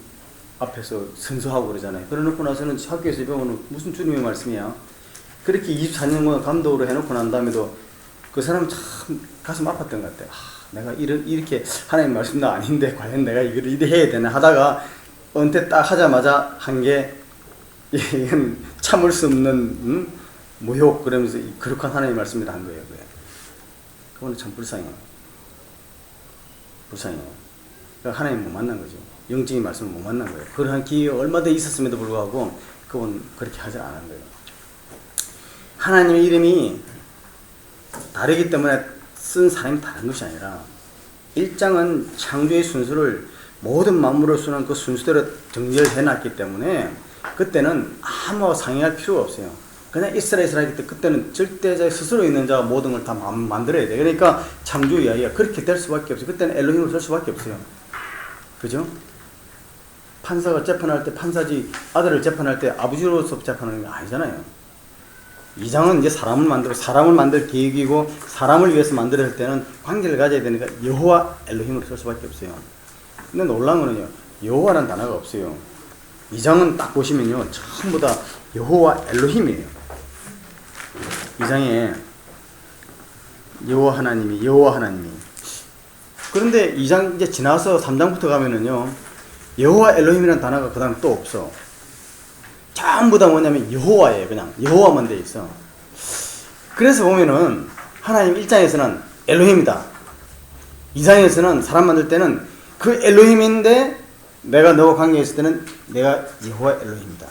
앞에서 선서하고 그러잖아요. 그래놓고 나서는 학교에서 배우는 무슨 주님의 말씀이야? 그렇게 24년간 감독으로 해놓고 난 다음에도 그 사람 참 가슴 아팠던 것 같아요. 내가 이렇게 하나님 말씀도 아닌데 과연 내가 이걸 이래 해야 되나 하다가 은퇴 딱 하자마자 한 게 이건 참을 수 없는 모욕 그러면서 거룩한 하나님 말씀이라 한 거예요. 그거는 참 불쌍해요. 그러니까 하나님 못 만난 거죠. 영적인 말씀을 못 만난 거예요. 그러한 기회가 얼마나 있었음에도 불구하고 그건 그렇게 하지 않은 거예요. 하나님의 이름이 다르기 때문에 쓴 사람이 다른 것이 아니라 1장은 창조의 순수를 모든 만물을 쓰는 그 순수대로 정렬해 놨기 때문에 그때는 아무 상의할 필요가 없어요. 그냥 이스라엘 때 그때는 절대자 스스로 있는 자가 모든 걸 다 만들어야 돼. 그러니까 창조 이야기가 그렇게 될 수밖에 없어요. 그때는 엘로힘을 쓸 수밖에 없어요. 그죠? 판사가 재판할 때 판사지 아들을 재판할 때 아버지로서 재판하는 게 아니잖아요. 이 장은 이제 사람을 만들 계획이고 사람을 위해서 만들어 할 때는 관계를 가져야 되니까 여호와 엘로힘으로 쓸 수밖에 없어요. 근데 놀라운 거는요, 여호와라는 단어가 없어요. 이 장은 딱 보시면요, 전부 다 여호와 엘로힘이에요. 이 장에 여호와 하나님이. 그런데 이 장 이제 지나서 3장부터 가면은요, 여호와 엘로힘이라는 단어가 그 다음에 또 없어. 전부 다 뭐냐면 여호와예요. 그냥 여호와만 돼 있어. 그래서 보면은 하나님 1장에서는 엘로힘이다. 2장에서는 사람 만들 때는 그 엘로힘인데 내가 너와 관계했을 때는 내가 여호와 엘로힘이다.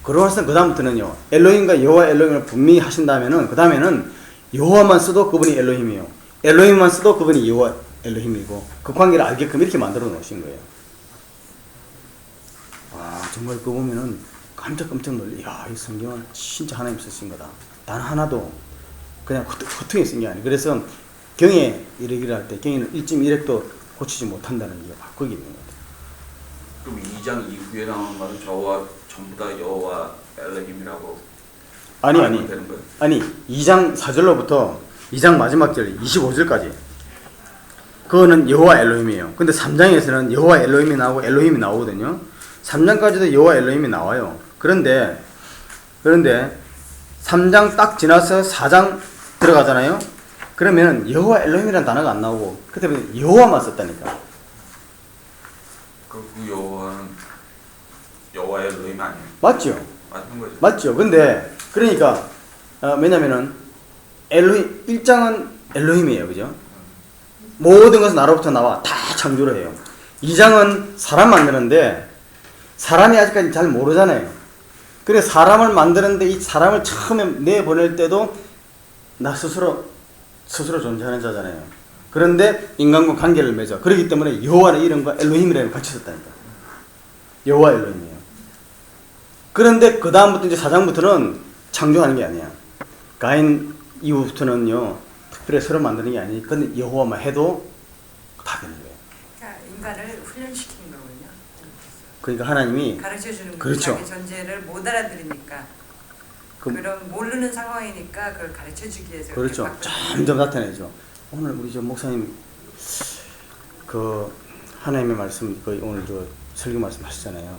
그러고서 그 다음부터는요, 엘로힘과 여호와 엘로힘을 분명히 하신다면은 그 다음에는 여호와만 써도 그분이 엘로힘이에요. 엘로힘만 써도 그분이 여호와 엘로힘이고 그 관계를 알게끔 이렇게 만들어 놓으신 거예요. 와, 정말 그거 보면은 깜짝 놀래. 야, 이 성경은 진짜 하나님 쓰신 거다. 단 하나도 그냥 허투루 쓴 게 아니에요. 그래서 경에 이르기를 할 때 경에는 1.1핵도 고치지 못한다는 게 거기 있는 거예요. 그럼 2장 이후에 나오는 말은 저와 전부 다 여호와 엘로힘이라고 아니 되는 거예요? 아니 2장 4절로부터 2장 마지막 절 25절까지 그거는 여호와 엘로힘이에요. 근데 3장에서는 여호와 엘로힘이 나오고 엘로힘이 나오거든요. 3장까지도 여호와 엘로힘이 나와요. 그런데 3장 딱 지나서 4장 들어가잖아요. 그러면 여호와 엘로힘이라는 단어가 안 나오고 그때 여호와만 썼다니까. 그 여호와는 여호와 엘로힘 아니에요? 맞죠? 맞는 거죠. 맞죠? 근데 그러니까 왜냐면은 엘로힘 1장은 엘로힘이에요. 그죠? 모든 것은 나로부터 나와 다 창조를 해요. 2장은 사람 만드는데 사람이 아직까지 잘 모르잖아요. 그래 사람을 만드는데 이 사람을 처음에 내보낼 때도 나 스스로 존재하는 자잖아요. 그런데 인간과 관계를 맺어. 그렇기 때문에 여호와의 이름과 엘로힘이라는 같이 썼다니까. 여호와 엘로힘이에요. 그런데 그 다음부터 이제 4장부터는 창조하는 게 아니야. 가인 이후부터는요 특별히 서로 만드는 게 아니니까 여호와만 해도 다 되는 거예요. 그러니까 인간을 훈련시키는 거군요. 그러니까 하나님이 가르쳐주는 거예요. 그렇죠. 자기 존재를 못 알아들으니까 그런 모르는 상황이니까 그걸 가르쳐주기 위해서 그렇죠. 점점 나타내죠. 오늘 우리 저 목사님 그 하나님의 말씀 그 오늘 저 설교 말씀 하시잖아요.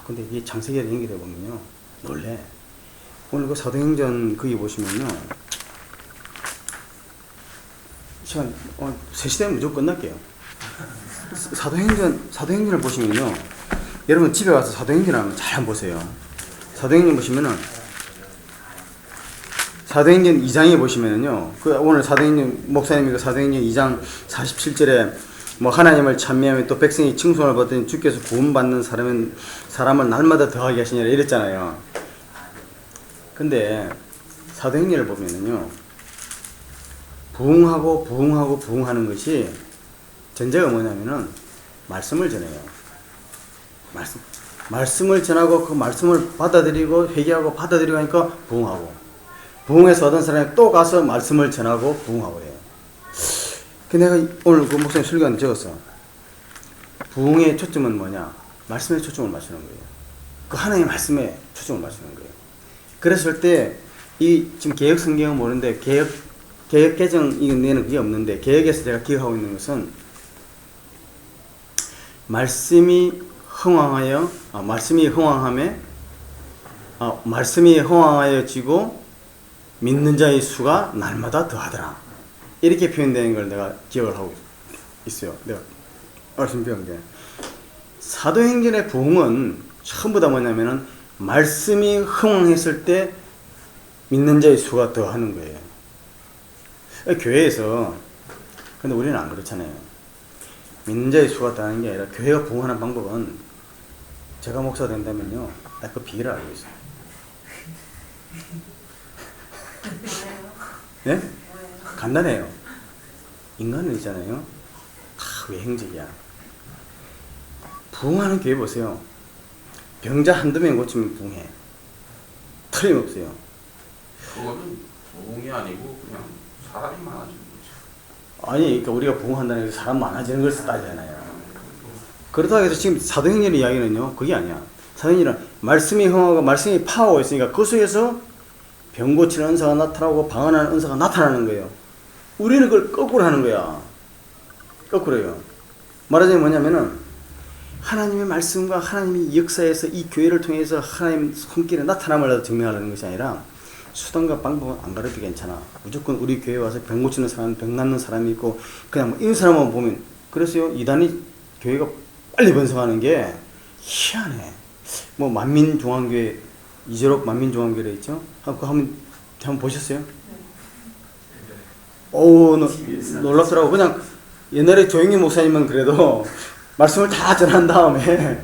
근데 이게 창세기에 연결해 보면요 놀래. 오늘 그 사도행전 거기 보시면요 시간 3시 되면 무조건 끝날게요. 사도행전을 보시면요 여러분 집에 가서 사도행전 한번 잘 한번 보세요. 사도행전 보시면은 사도행전 2장에 보시면은요 그 오늘 사도행전 목사님이 그 사도행전 2장 47절에 뭐 하나님을 찬미하며 또 백성이 칭송을 받더니 주께서 구원받는 사람을 날마다 더하게 하시니라 이랬잖아요. 근데 사도행전을 보면은요, 부흥하고 부흥하고 부흥하는 것이 전제가 뭐냐면은 말씀을 전해요. 말씀을 전하고 그 말씀을 받아들이고 회개하고 받아들이고 하니까 부흥하고, 부흥해서 어떤 사람이 또 가서 말씀을 전하고 부흥하고 해요. 그 내가 오늘 그 목사님 설교하는 데 적었어. 부흥의 초점은 뭐냐? 말씀에 초점을 맞추는 거예요. 그 하나님의 말씀에 초점을 맞추는 거예요. 그랬을 때 이 지금 개혁 성경은 모르는데 개혁 개정 이내는 그게 없는데, 개혁에서 제가 기억하고 있는 것은 말씀이 흥왕하여지고 믿는 자의 수가 날마다 더하더라. 이렇게 표현되는 걸 내가 기억을 하고 있어요. 내가 말씀드린 게, 사도행전의 부흥은 전부 다 뭐냐면은 말씀이 흥왕했을 때 믿는 자의 수가 더하는 거예요. 교회에서, 근데 우리는 안 그렇잖아요. 믿는 자의 수가 더하는 게 아니라, 교회가 부흥하는 방법은, 제가 목사 된다면요, 나 그 비결을 알고 있어요. 예? 간단해요. 인간은 있잖아요, 다 외행적이야. 부흥하는 교회 보세요. 병자 한두 명 고치면 부흥해. 틀림없어요. 그거는 부흥이 아니고 그냥 사람이 많아지는 거지. 아니, 그러니까 우리가 부흥한다는 게 사람 많아지는 걸 따지잖아요. 그렇다고 해서 지금 사도행전의 이야기는요, 그게 아니야. 사도행전은 말씀이 흥하고 말씀이 파워가 있으니까 그 속에서 병 고치는 은사가 나타나고 방언하는 은사가 나타나는 거예요. 우리는 그걸 거꾸로 하는 거야. 거꾸로요. 말하자면 뭐냐면은, 하나님의 말씀과 하나님의 역사에서 이 교회를 통해서 하나님 손길에 나타남을 증명하려는 것이 아니라, 수단과 방법은 안 가르쳐도 괜찮아. 무조건 우리 교회에 와서 병 고치는 사람, 병 낫는 사람이 있고, 그냥 뭐 이런 사람만 보면, 그래서요, 이단이 교회가 빨리 번성하는 게 희한해. 뭐 만민중앙교회, 이재록 만민중앙교회 있죠? 그거 한번 보셨어요? 오, 놀랍더라고. 그냥 옛날에 조영희 목사님은 그래도 말씀을 다 전한 다음에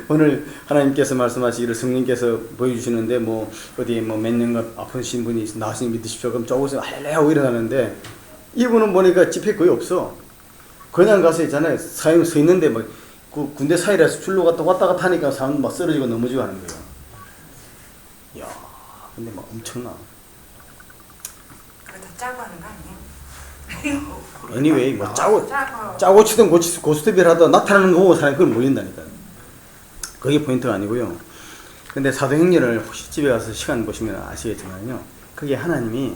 오늘 하나님께서 말씀하시기를 성령께서 보여주시는데, 뭐 어디 뭐 몇 년간 아프신 분이 나으시니 믿으십시오. 그럼 쪼그서 할렐루야 하고 일어나는데, 이분은 보니까 집회 거의 없어. 그냥 가서 있잖아요, 사형 서 있는데 뭐 그 군대 사이라서 출로 갔다 왔다 갔다 하니까 사람 막 쓰러지고 넘어지고 하는 거예요. 이야, 근데 막 엄청나. 그거 다 짜고 하는 거 아니에요? anyway, 뭐 짜고 치든 고스톱이라 하다 나타나는 거 보고 사람이 그걸 모인다니까요. 그게 포인트가 아니고요. 근데 사도행전을 혹시 집에 가서 시간 보시면 아시겠지만요, 그게 하나님이,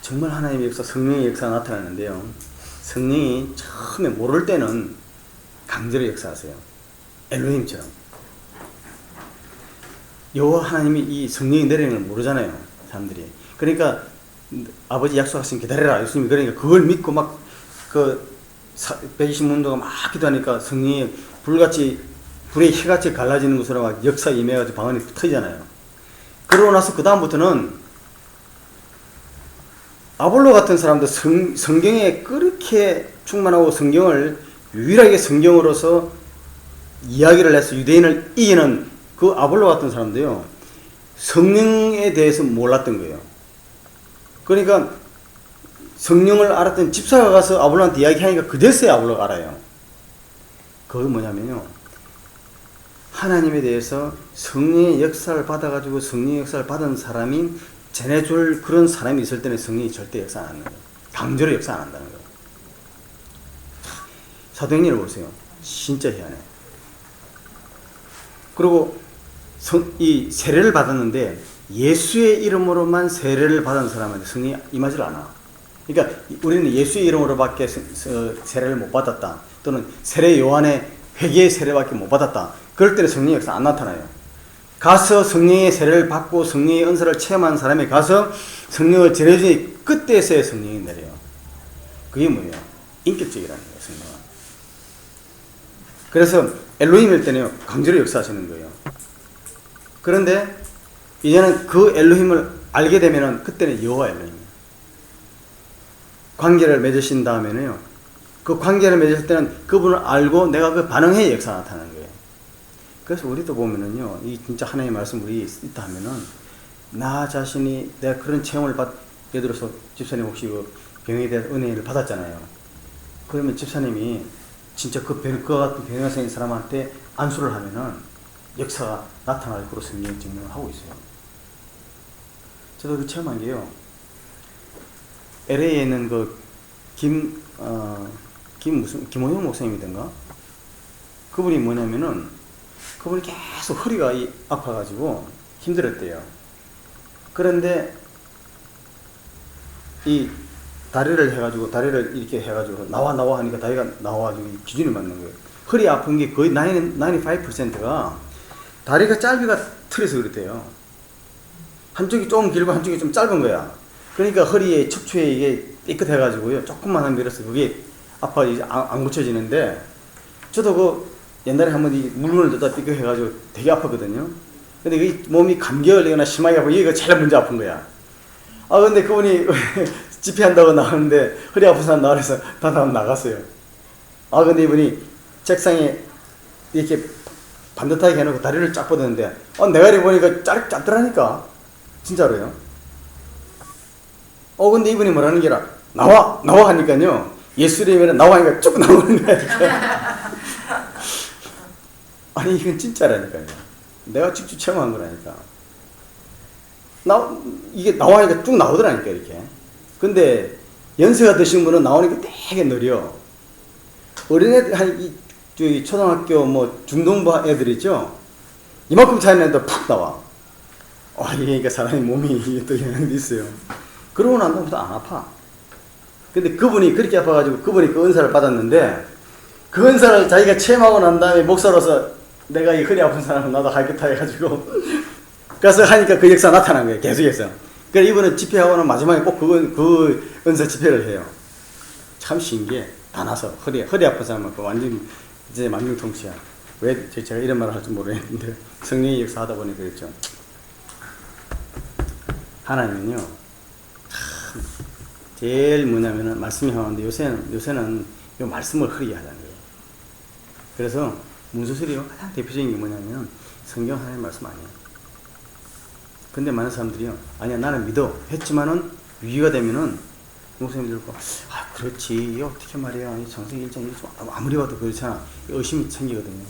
정말 하나님의 역사, 성령의 역사가 나타나는데요, 성령이 처음에 모를 때는 강제로 역사하세요. 엘로힘처럼. 여호와 하나님이 이 성령이 내리는 걸 모르잖아요, 사람들이. 그러니까 아버지 약속하신 기다려라, 예수님이. 그러니까 그걸 믿고 막 그 120문도가 막 기도하니까 성령이 불의 해같이 갈라지는 것으로 막 역사 임해가지고 방언이 터지잖아요. 그러고 나서 그 다음부터는 아볼로 같은 사람도 성경에 그렇게 충만하고 성경을 유일하게 성경으로서 이야기를 해서 유대인을 이기는 그 아볼로 같은 사람도요, 성령에 대해서 몰랐던 거예요. 그러니까 성령을 알았던 집사가 가서 아볼로한테 이야기하니까 그제서야 아볼로가 알아요. 그게 뭐냐면요, 하나님에 대해서 성령의 역사를 받아가지고 성령의 역사를 받은 사람이 전해줄 그런 사람이 있을 때는 성령이 절대 역사 안 하는 거예요. 강제로 역사 안 한다는 거예요. 사도행전을 보세요. 진짜 희한해. 그리고 이 세례를 받았는데, 예수의 이름으로만 세례를 받은 사람한테 성령이 임하지 않아. 그러니까 우리는 예수의 이름으로밖에 세례를 못 받았다, 또는 세례 요한의 회개의 세례밖에 못 받았다, 그럴 때는 성령의 역사 안 나타나요. 가서 성령의 세례를 받고 성령의 은사를 체험한 사람이 가서 성령을 전해주니 그때서야 성령이 내려요. 그게 뭐예요? 인격적이라는 거예요, 성령은. 그래서 엘로힘일 때는 강제로 역사하시는 거예요. 그런데 이제는 그 엘로힘을 알게 되면은 그때는 여호와 엘로힘이에요. 관계를 맺으신 다음에는요, 그 관계를 맺을 때는 그분을 알고 내가 그 반응해 역사가 나타나는 거예요. 그래서 우리도 보면은요, 이 진짜 하나님의 말씀 우리 있다 하면은, 나 자신이 내가 그런 체험을 예를 들어서 집사님 혹시 그 병에 대한 은혜를 받았잖아요. 그러면 집사님이 진짜 그와 같은 병에 생긴 사람한테 안수를 하면은 역사가 나타날 거로 성경이 증명을 하고 있어요. 저도 그 체험한 게요, LA에 있는 그 김호영 목사님이던가? 그분이 뭐냐면은, 그분이 계속 허리가 아파가지고 힘들었대요. 그런데 이 다리를 이렇게 해가지고 나와 하니까 다리가 나와가지고 기준이 맞는 거예요. 허리 아픈 게 거의 95%가 다리가 짧이가 틀려서 그랬대요. 한쪽이 좀 길고 한쪽이 좀 짧은 거야. 그러니까 허리에 척추에 이게 삐끗해가지고요, 조금만 하면 밀어서 그게 아파 이제 안 고쳐지는데, 저도 그 옛날에 한번 이 물건을 넣다 삐끗해가지고 되게 아팠거든요. 근데 그 몸이 감기 걸리거나 심하게 아프고 이게 제일 먼저 아픈 거야. 근데 그분이 집회한다고 나왔는데 허리 아픈 사람 나와서 다 나갔어요. 근데 이분이 책상에 이렇게 반듯하게 해놓고 다리를 쫙 뻗었는데, 내가 이렇게 보니까 짧더라니까. 진짜로요. 근데 이분이 뭐라는 게라, 나와 하니까요, 예수님은 나와 하니까 쭉 나오는 거야. 아니, 이건 진짜라니까요. 내가 직접 체험한 거라니까. 이게 나와니까 쭉 나오더라니까, 이렇게. 근데 연세가 드신 분은 나오니까 되게 느려. 어린애들, 저기 초등학교 중등부 애들 있죠? 이만큼 차이 나는데 푹 나와. 이게 그러니까 사람의 몸이 또 영향이 있어요. 그러고 난 다음부터 안 아파. 근데 그분이 그렇게 아파가지고 그분이 그 은사를 받았는데, 그 은사를 자기가 체험하고 난 다음에 목사로서 내가 이 허리 아픈 사람은 나도 하겠다 해가지고 가서 하니까 그 역사 나타난 거예요. 계속해서. 그래서 이분은 집회하고는 마지막에 꼭 그 은사 집회를 해요. 참 신기해. 다 나서 허리 아픈 사람은 완전 이제 만병통치야. 왜 제가 이런 말을 할 줄 모르겠는데 성령의 역사하다 보니 그랬죠. 하나님은요, 참 제일 뭐냐면은 말씀이 하는데 요새는 이 말씀을 흐리게 하자는 거예요. 그래서 문수술이요, 가장 대표적인 게 뭐냐면 성경 하나님의 말씀 아니에요. 근데 많은 사람들이요, 아니야 나는 믿어 했지만은 위기가 되면은 목사님들 들고 그렇지, 이게 어떻게 말이야, 이 창세기 1장 1절 아무리 봐도 그렇잖아, 의심이 생기거든요.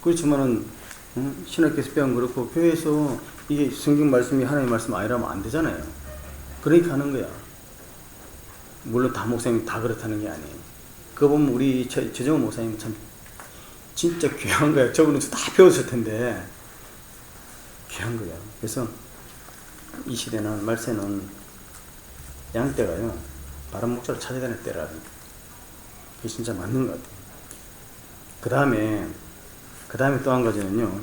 그렇지만은 신학교에서 배운 그렇고 교회에서 이게 성경 말씀이 하나님의 말씀 아니라면 안 되잖아요. 그러니까 하는 거야. 물론 다 목사님이 다 그렇다는 게 아니에요. 그거 보면 우리 최정호 목사님 참 진짜 귀한 거야. 저분은 다 배웠을 텐데 귀한 거야. 그래서 이 시대는 말세는 양떼가요, 바른 목자를 찾아야 되는 때라. 그게 진짜 맞는 것 같아요. 그 다음에 또 한 가지는요,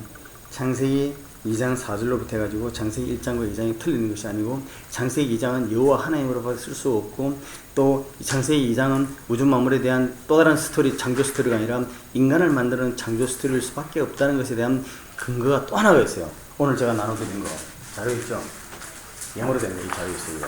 창세기 2장 4절로부터 해가지고 창세기 1장과 2장이 틀리는 것이 아니고, 창세기 2장은 여호와 하나님으로밖에 쓸 수 없고, 또 창세기 2장은 우주 만물에 대한 또 다른 스토리, 창조 스토리가 아니라 인간을 만드는 창조 스토리일 수밖에 없다는 것에 대한 근거가 또 하나가 있어요. 오늘 제가 나눠드린 거 자료 있죠? 영어로 된 거 이 자료 있습니다.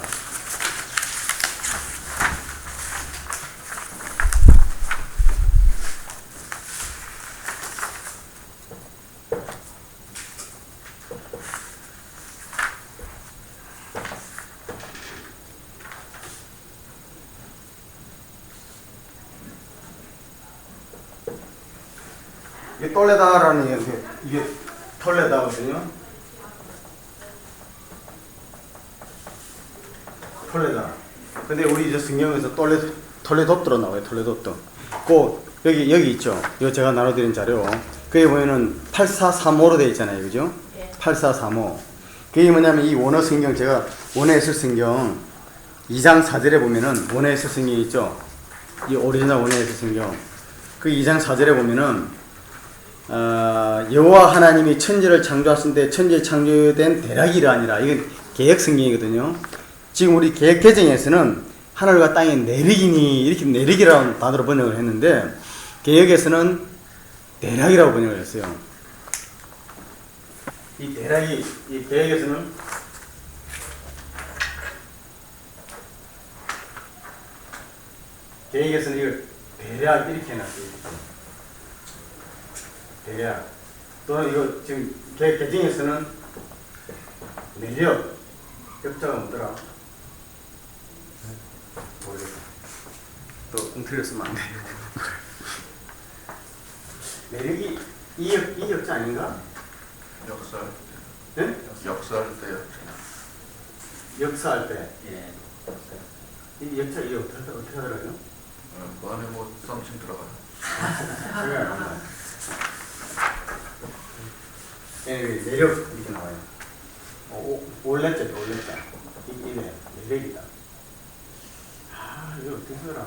이게 똘레다라는 이게 톨레다거든요. 톨레다. 근데 우리 이제 성경에서 톨레도트로 나와요. 톨레도트. 여기 있죠. 이거 제가 나눠드린 자료. 그게 보면은 8435로 되어 있잖아요, 그죠? 8435. 그게 뭐냐면 이 원어 성경, 제가 원어에서 성경 2장 4절에 보면은 원어에서 성경이 있죠. 이 오리지널 원어에서 성경. 그 2장 4절에 보면은 여호와 하나님이 천지를 창조하신 때 천지에 창조된 대략이라 아니라, 이건 개역 성경이거든요. 지금 우리 개역 개정에서는 하늘과 땅의 내력이니 이렇게 내력이라는 단어로 번역을 했는데, 개역에서는 대략이라고 번역을 했어요. 이 대략이, 이 개역에서는 이걸 대략 이렇게 해놨어요. 대략. 또는 이거 지금 개정에서는 내력 격자가 뭐더라? 모르겠다. 또 엉터리를 쓰면 안 돼. 내력이 이 역자 아닌가? 역사할 네? 때. 역사할 때요. 역사할 때. 예. 이 역자 이게 어떻게 하더라고요? 그 안에 뭐 썸씽 들어가요. 생각이 안 난다. 예, 내력 이렇게 나와요. 올렸자. 이네 내력이다. 아, 이거 어떻게 쓰더라?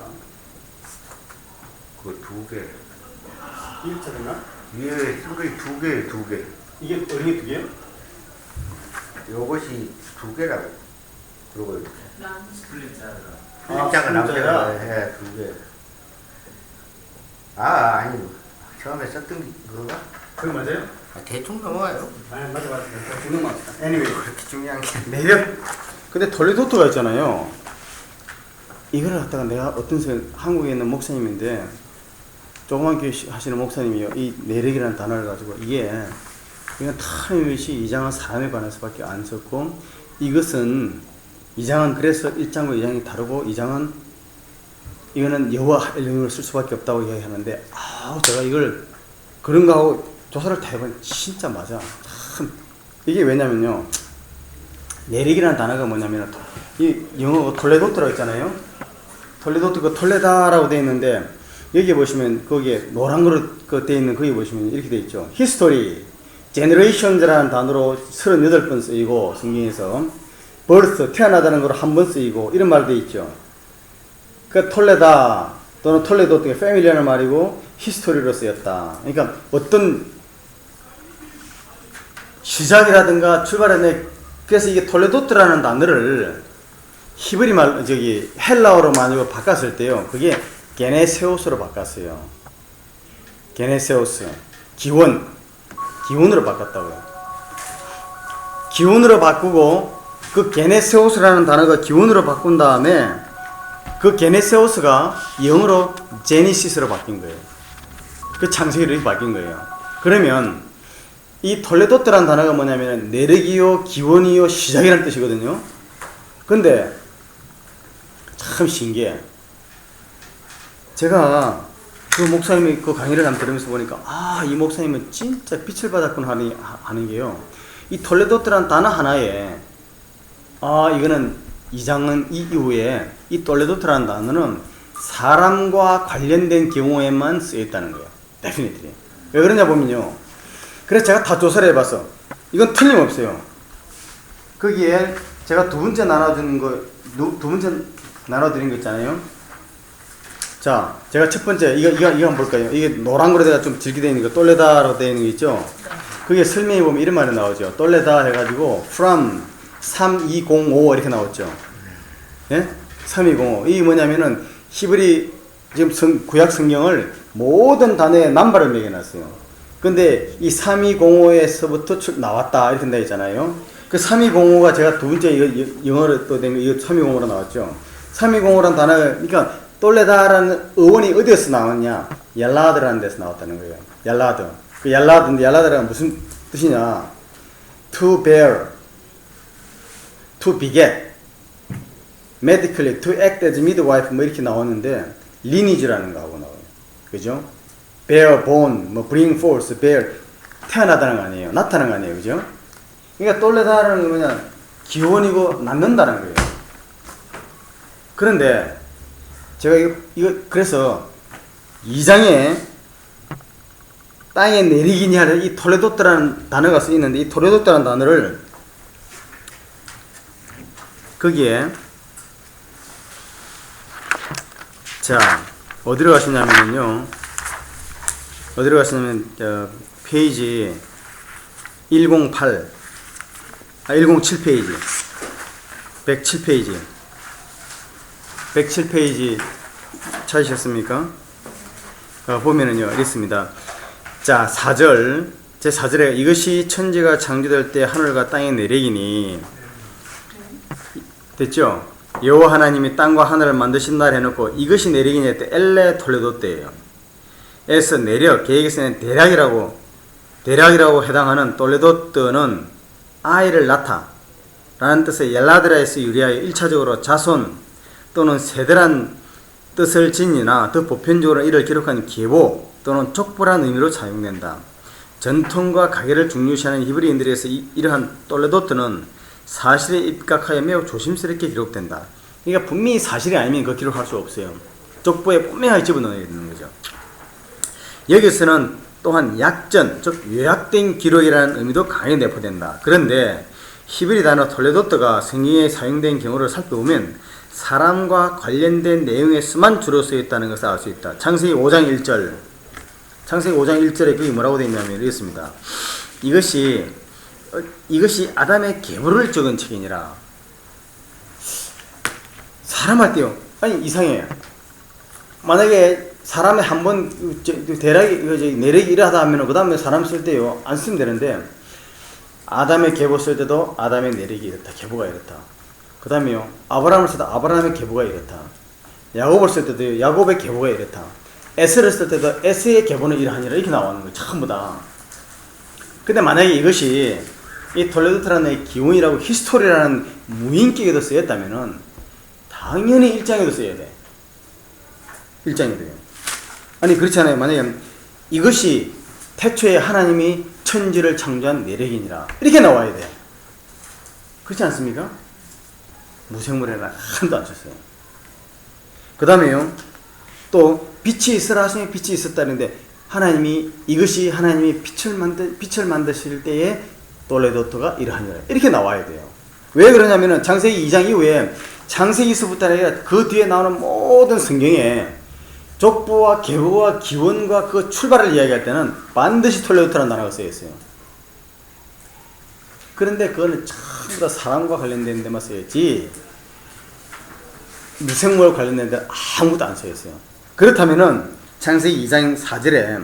그 두 개. 이 역자인가? 위에 소리 두 개. 이게 어린 게 두 개요? 요것이 두 개라고. 그리고 스플릿자가 일장은 숫자가? 남자가 해, 두 개. 아니. 처음에 썼던 그거가 그거 맞아요? 대충 넘어가요. 아니, 맞아. 중요한 맞다. Anyway. 그렇게 중요한 게. 내력. 근데 톨레도트가 있잖아요. 이걸 갖다가 내가 한국에 있는 목사님인데 조그만 교회 하시는 목사님이요. 이 내력이라는 단어를 가지고 이건 타임윗이 2장은 사람에 관해서밖에 안 썼고 이것은 2장은 그래서 1장과 2장이 다르고 2장은 이거는 여호와 엘로힘을 쓸 수밖에 없다고 이야기하는데 제가 이걸 그런가 하고 조사를 다 해보니 진짜 맞아. 참 이게 왜냐면요. 내력이라는 단어가 뭐냐면 이 영어가 톨레도트라고 있잖아요. 톨레도트 그 톨레다라고 되어 있는데 여기 보시면 거기에 노란 거로 되어 있는 거기 보시면 이렇게 되어 있죠. 히스토리, 제너레이션즈라는 단어로 38번 쓰이고 성경에서 birth 태어나다는 거로 한 번 쓰이고 이런 말 되어 있죠. 그 톨레다 또는 톨레도트가 패밀리라는 말이고 히스토리로 쓰였다. 그러니까 어떤 시작이라든가 출발에 그래서 이게 톨레도트라는 단어를 히브리 헬라어로 만약에 바꿨을 때요. 그게 게네세우스로 바꿨어요. 게네세우스. 기원으로 바꿨다고요. 기원으로 바꾸고 그 게네세우스라는 단어가 기원으로 바꾼 다음에 그 게네세우스가 영어로 제니시스로 바뀐 거예요. 그 창세기로 이렇게 바뀐 거예요. 그러면 이 톨레도트라는 단어가 뭐냐면 내력이요, 기원이요, 시작이라는 뜻이거든요. 근데 참 신기해. 제가 그 목사님이 그 강의를 한번 들으면서 보니까 이 목사님은 진짜 빛을 받았구나 하는 게요. 이 톨레도트라는 단어 하나에 이거는 2장은 이 이후에 이 톨레도트라는 단어는 사람과 관련된 경우에만 쓰였다는 거예요. Definitely. 왜 그러냐 보면요. 그래서 제가 다 조사를 해봤어. 이건 틀림없어요. 거기에 제가 두 번째 나눠드린 거 있잖아요. 자, 제가 첫 번째, 이거 한번 볼까요? 이게 노란 거로 내가 좀 질게 되어 있는 거, 똘레다로 되어 있는 거 있죠? 그게 설명해 보면 이런 말이 나오죠. 똘레다 해가지고, from 3205 이렇게 나왔죠. 예? 3205. 이게 뭐냐면은, 히브리, 지금 구약 성경을 모든 단어에 남바를 매겨놨어요. 근데 이 3205에서부터 나왔다. 이렇게 되어 있잖아요. 그 3205가 제가 두 번째 영어로 또 된 거, 이거 3205로 나왔죠. 3205라는 단어가, 그러니까 똘레다라는 어원이 어디에서 나왔냐? 얄라드라는 데서 나왔다는 거예요. 얄라드. 그 얄라드인데 얄라드가 무슨 뜻이냐? To bear, to beget, medically, to act as midwife 뭐 이렇게 나오는데 lineage라는 거하고 나와요. 그죠? bear, born, 뭐 bring forth, bear 태어나다는 거 아니에요. 나타나는 거 아니에요. 그죠? 그러니까 똘레다라는 거 뭐냐? 기원이고 낳는다는 거예요. 그런데 제가 이거 그래서 2장에 땅에 내리기니 하는 이 톨레도트라는 단어가 쓰이는데 이 톨레도트라는 단어를 거기에 자 어디로 가시냐면요. 어디로 가시냐면 페이지 107페이지 107페이지 107페이지 찾으셨습니까? 보면은요, 이렇습니다. 자, 4절. 제 4절에 이것이 천지가 창조될 때 하늘과 땅의 내력이니. 됐죠? 여호와 하나님이 땅과 하늘을 만드신 날 해놓고 이것이 내력이니 때 엘레 톨레도 때예요. 에서 내력, 계획에서는 대략이라고 대략이라고 해당하는 똘레도트는 아이를 낳다 라는 뜻의 옐라드라에서 유리하여 1차적으로 자손 또는 세대란 뜻을 지니나 더 보편적으로 이를 기록한 계보 또는 족보라는 의미로 사용된다. 전통과 가계를 중요시하는 히브리인들에서 이러한 똘레도트는 사실에 입각하여 매우 조심스럽게 기록된다. 그러니까 분명히 사실이 아니면 그 기록할 수 없어요. 족보에 분명하게 집어넣어야 되는 거죠. 여기서는 또한 약전, 즉 요약된 기록이라는 의미도 강하게 내포된다. 그런데 히브리 단어 톨레도트가 성경에 사용된 경우를 살펴보면 사람과 관련된 내용에서만 주로 쓰였다는 것을 알 수 있다. 창세기 5장 1절. 창세기 5장 1절에 그게 뭐라고 되어 있냐면 이렇습니다. 이것이 아담의 계보를 적은 책이니라. 사람할 때요. 아니 이상해요. 만약에 사람이 한번 내력이 이러하다 하면 그 다음에 사람 쓸 때요 안 쓰면 되는데 아담의 계보 쓸 때도 아담의 내력이 이렇다. 계보가 이렇다. 그 다음에요 아브라함을 쓸 때 아브라함의 계보가 이렇다. 야곱을 쓸 때도 야곱의 계보가 이렇다. 에스를 쓸 때도 에스의 계보는 이러하니라 이렇게 나오는 거예요. 전부 다. 근데 만약에 이것이 이 톨레도트라는 기원이라고 히스토리라는 무인격에도 쓰였다면은 당연히 1장에도 써야 돼. 1장에도요. 아니 그렇잖아요. 만약에 이것이 태초에 하나님이 천지를 창조한 내력이니라 이렇게 나와야 돼. 그렇지 않습니까? 무생물에는 한도 안 썼어요. 그 다음에요. 또 빛이 있으라 하시면 빛이 있었다는데 이것이 하나님이 빛을 만드실 때에 톨레도트가 이러하니라 이렇게 나와야 돼요. 왜 그러냐면은 창세기 2장 이후에 창세기서부터 아니라 그 뒤에 나오는 모든 성경에 족보와 계보와 기원과 그 출발을 이야기할 때는 반드시 톨레도트라는 단어가 쓰여 있어요. 그런데 그거는 전부 다 사람과 관련된 데만 쓰였지 무생물 관련된 데 아무것도 안 쓰여 있어요. 그렇다면은 창세기 2장 4절에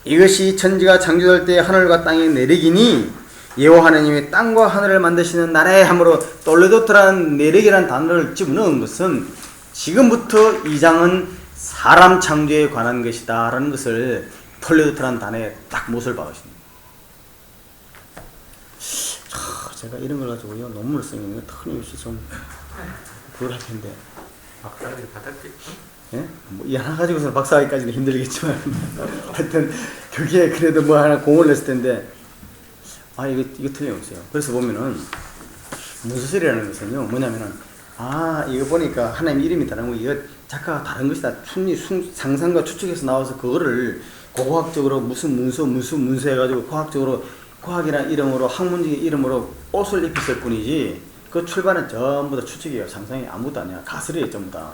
이것이 천지가 창조될 때 하늘과 땅의 내력이니 여호와 하나님이 땅과 하늘을 만드시는 나라에 함으로 톨레도트라는 내력이라는 단어를 집어넣은 것은 지금부터 2장은 사람 창조에 관한 것이다 라는 것을 톨레도트라는 단어에 딱 못을 박으십니다. 제가 이런 걸 가지고요 논문을 쓰는 건 틀림없이 좀 그걸 할 텐데 박사학위 받았겠지? 예? 뭐 이 하나 가지고서 박사학위까지는 힘들겠지만 하여튼 그게 그래도 뭐 하나 공을 냈을 텐데 이거 틀림없어요. 그래서 보면은 문수설이라는 것은요 뭐냐면은 이거 보니까 하나님 이름이 다른 거 이거 작가가 다른 것이다. 상상과 추측해서 나와서 그거를 고고학적으로 무슨 문수 해가지고 과학적으로 과학이라는 이름으로 학문적인 이름으로 옷을 입혔을 뿐이지 그 출발은 전부 다 추측이에요. 상상이 아무것도 아니야. 가설이에요 전부 다.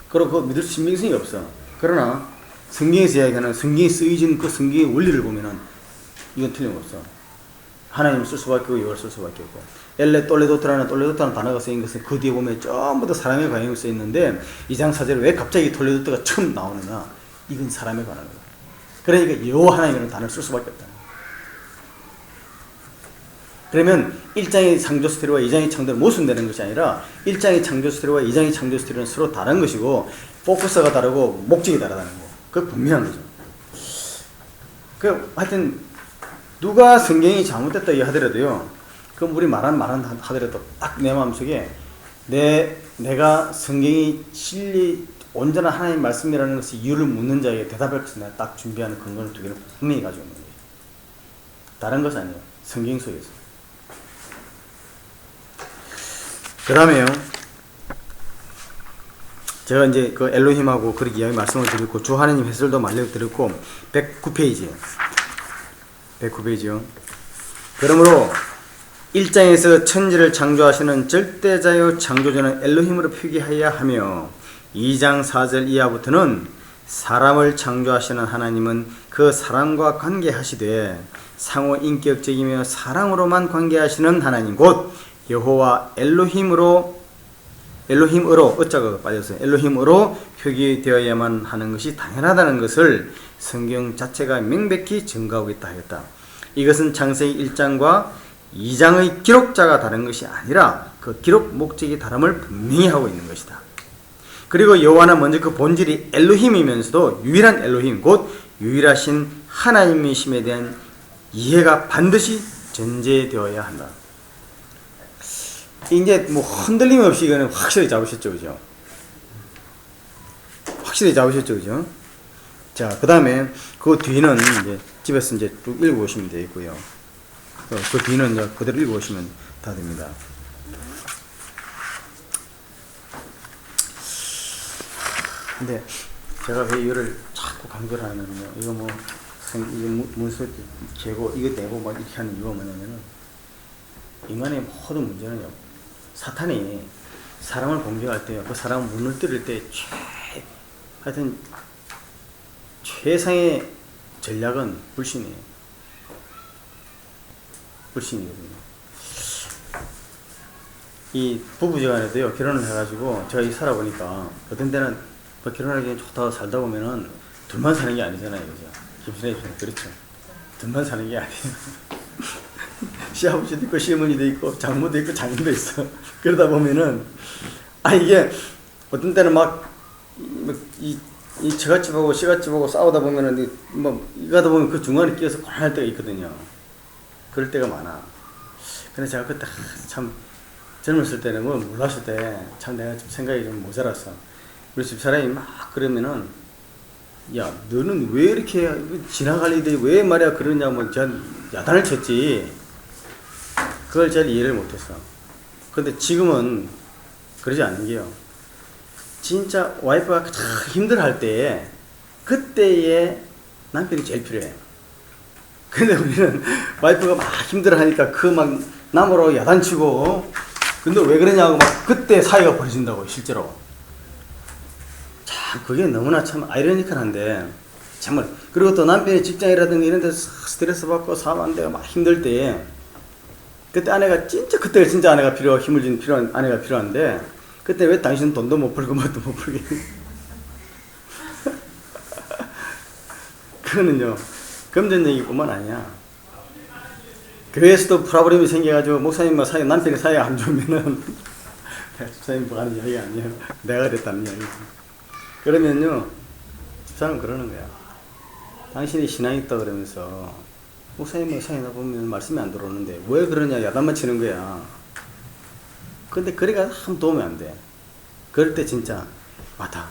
그리고 그거 믿을 신빙성이 없어. 그러나 성경에서 이야기하는 성경에 쓰여진 그 성경의 원리를 보면은 이건 틀림없어. 하나님을 쓸 수밖에 없고 이걸 쓸 수밖에 없고 톨레도트라는 단어가 쓰인 것은 그 뒤에 보면 전부 다 사람에 관해서 쓰였는데 2장 4절에 왜 갑자기 톨레도트가 처음 나오느냐. 이건 사람에 관한 거야. 그러니까 여호와 하나님이라는 단어를 쓸 수밖에 없다. 그러면 1장의 창조 스토리와 2장의 창조를 모순되는 것이 아니라 1장의 창조 스토리와 2장의 창조 스토리는 서로 다른 것이고 포커스가 다르고 목적이 다르다는 거. 그게 분명한 거죠. 하여튼 누가 성경이 잘못됐다 하더라도요. 그럼 우리 말한 하더라도 딱 내 마음속에 내가 성경이 진리 온전한 하나님 말씀이라는 것이 이유를 묻는 자에게 대답할 것을 내가 딱 준비하는 근거를 두 개를 분명히 가지고 있는 거예요. 다른 것이 아니에요. 성경 속에서. 그 다음에요. 제가 이제 그 엘로힘하고 그렇게 이야기 말씀을 드렸고 주 하나님 해설도 말려드렸고 109페이지요. 109페이지요. 그러므로 1장에서 천지를 창조하시는 절대자요 창조주는 엘로힘으로 표기하여야 하며 2장 4절 이하부터는 사람을 창조하시는 하나님은 그 사람과 관계하시되 상호 인격적이며 사랑으로만 관계하시는 하나님 곧 여호와 엘로힘으로 어자가 빠졌어요. 엘로힘으로 표기되어야만 하는 것이 당연하다는 것을 성경 자체가 명백히 증거하고 있다 하였다. 이것은 창세기 1장과 2장의 기록자가 다른 것이 아니라 그 기록 목적이 다름을 분명히 하고 있는 것이다. 그리고 여호와는 먼저 그 본질이 엘로힘이면서도 유일한 엘로힘 곧 유일하신 하나님이심에 대한 이해가 반드시 전제되어야 한다. 이제 뭐 흔들림 없이 이거는 확실히 잡으셨죠, 그죠? 확실히 잡으셨죠, 그죠? 자, 그 다음에 그 뒤는 이제 집에서 이제 쭉 읽어보시면 되겠고요. 그 뒤는 이제 그대로 읽어보시면 다 됩니다. 근데 제가 왜 이거를 자꾸 강조를 하냐면요. 이거 뭐, 이거 문서 재고, 이거 내고 막 이렇게 하는 이유가 뭐냐면은, 인간의 모든 문제는요, 사탄이 사람을 공격할 때요, 그 사람을 무너뜨릴 때 하여튼, 최상의 전략은 불신이에요. 불신이거든요. 이 부부지간에도요, 결혼을 해가지고, 제가 이 살아보니까, 어떤 때는 뭐 결혼하기 좋다고 살다 보면은, 둘만 사는 게 아니잖아요, 그죠? 김순애 입장에서 그렇죠. 둘만 사는 게 아니에요. 시아버지도 있고, 시어머니도 있고, 장모도 있고, 장인도 있어. 그러다 보면은, 이게, 어떤 때는 이 처갓집하고 시갓집하고 싸우다 보면은, 이가다 보면 그 중간에 끼어서 곤할 때가 있거든요. 그럴 때가 많아. 근데 제가 그때 참, 젊었을 때는 뭐 몰랐을 때, 참 내가 좀 생각이 좀 모자랐어. 우리 집사람이 막 그러면은, 야, 너는 왜 이렇게 지나갈 일이 왜 말이야 그러냐면 전 야단을 쳤지. 그걸 잘 이해를 못했어. 근데 지금은 그러지 않는 게요. 진짜 와이프가 가장 힘들어할 때에 그때에 남편이 제일 필요해. 근데 우리는 와이프가 막 힘들어하니까 그 막 남으로 야단치고 근데 왜 그러냐고 막 그때 사이가 벌어진다고 실제로. 참 그게 너무나 참 아이러니컬한데 정말. 그리고 또 남편이 직장이라든가 이런 데서 스트레스 받고 사업 안 되고 막 힘들 때 그때 아내가 그때 진짜 아내가 힘을 준 필요한 아내가 필요한데 그때 왜 당신은 돈도 못 벌고 뭣도 못 벌게. 그거는요 금전적이뿐만 아니야. 교회에서도 프라브렘이 생겨가지고 목사님과 남편의 사이가 안 좋으면은 목사님 뭐 하는 이야기가 아니에요. 내가 그랬다는 이야기지. 그러면요 사람은 그러는 거야. 당신이 신앙이 있다 그러면서 목사님과 사이나 보면 말씀이 안 들어오는데 왜 그러냐 야단만 치는 거야. 근데 그래가 한 도움이 안 돼. 그럴 때 진짜 맞다.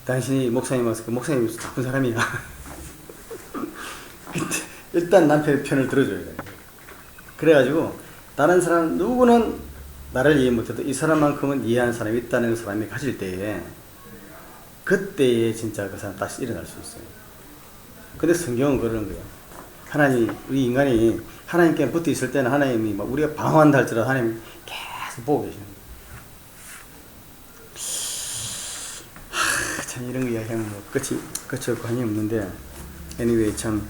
당신이 목사님이어서 목사님이 나쁜 사람이야. 근데 일단 남편의 편을 들어줘야 돼. 그래가지고 다른 사람 누구는 나를 이해 못해도 이 사람만큼은 이해하는 사람이 있다는 사람이 가질 때에 그때에 진짜 그 사람 다시 일어날 수 있어요. 근데 성경은 그러는 거예요. 하나님, 우리 인간이 하나님께 붙어 있을 때는 하나님이 막 우리가 방황한다 할지라도 하나님 계속 보고 계시는 거예요. 참 이런 거 이야기하면 뭐 끝이 없고 한이 없는데 anyway 참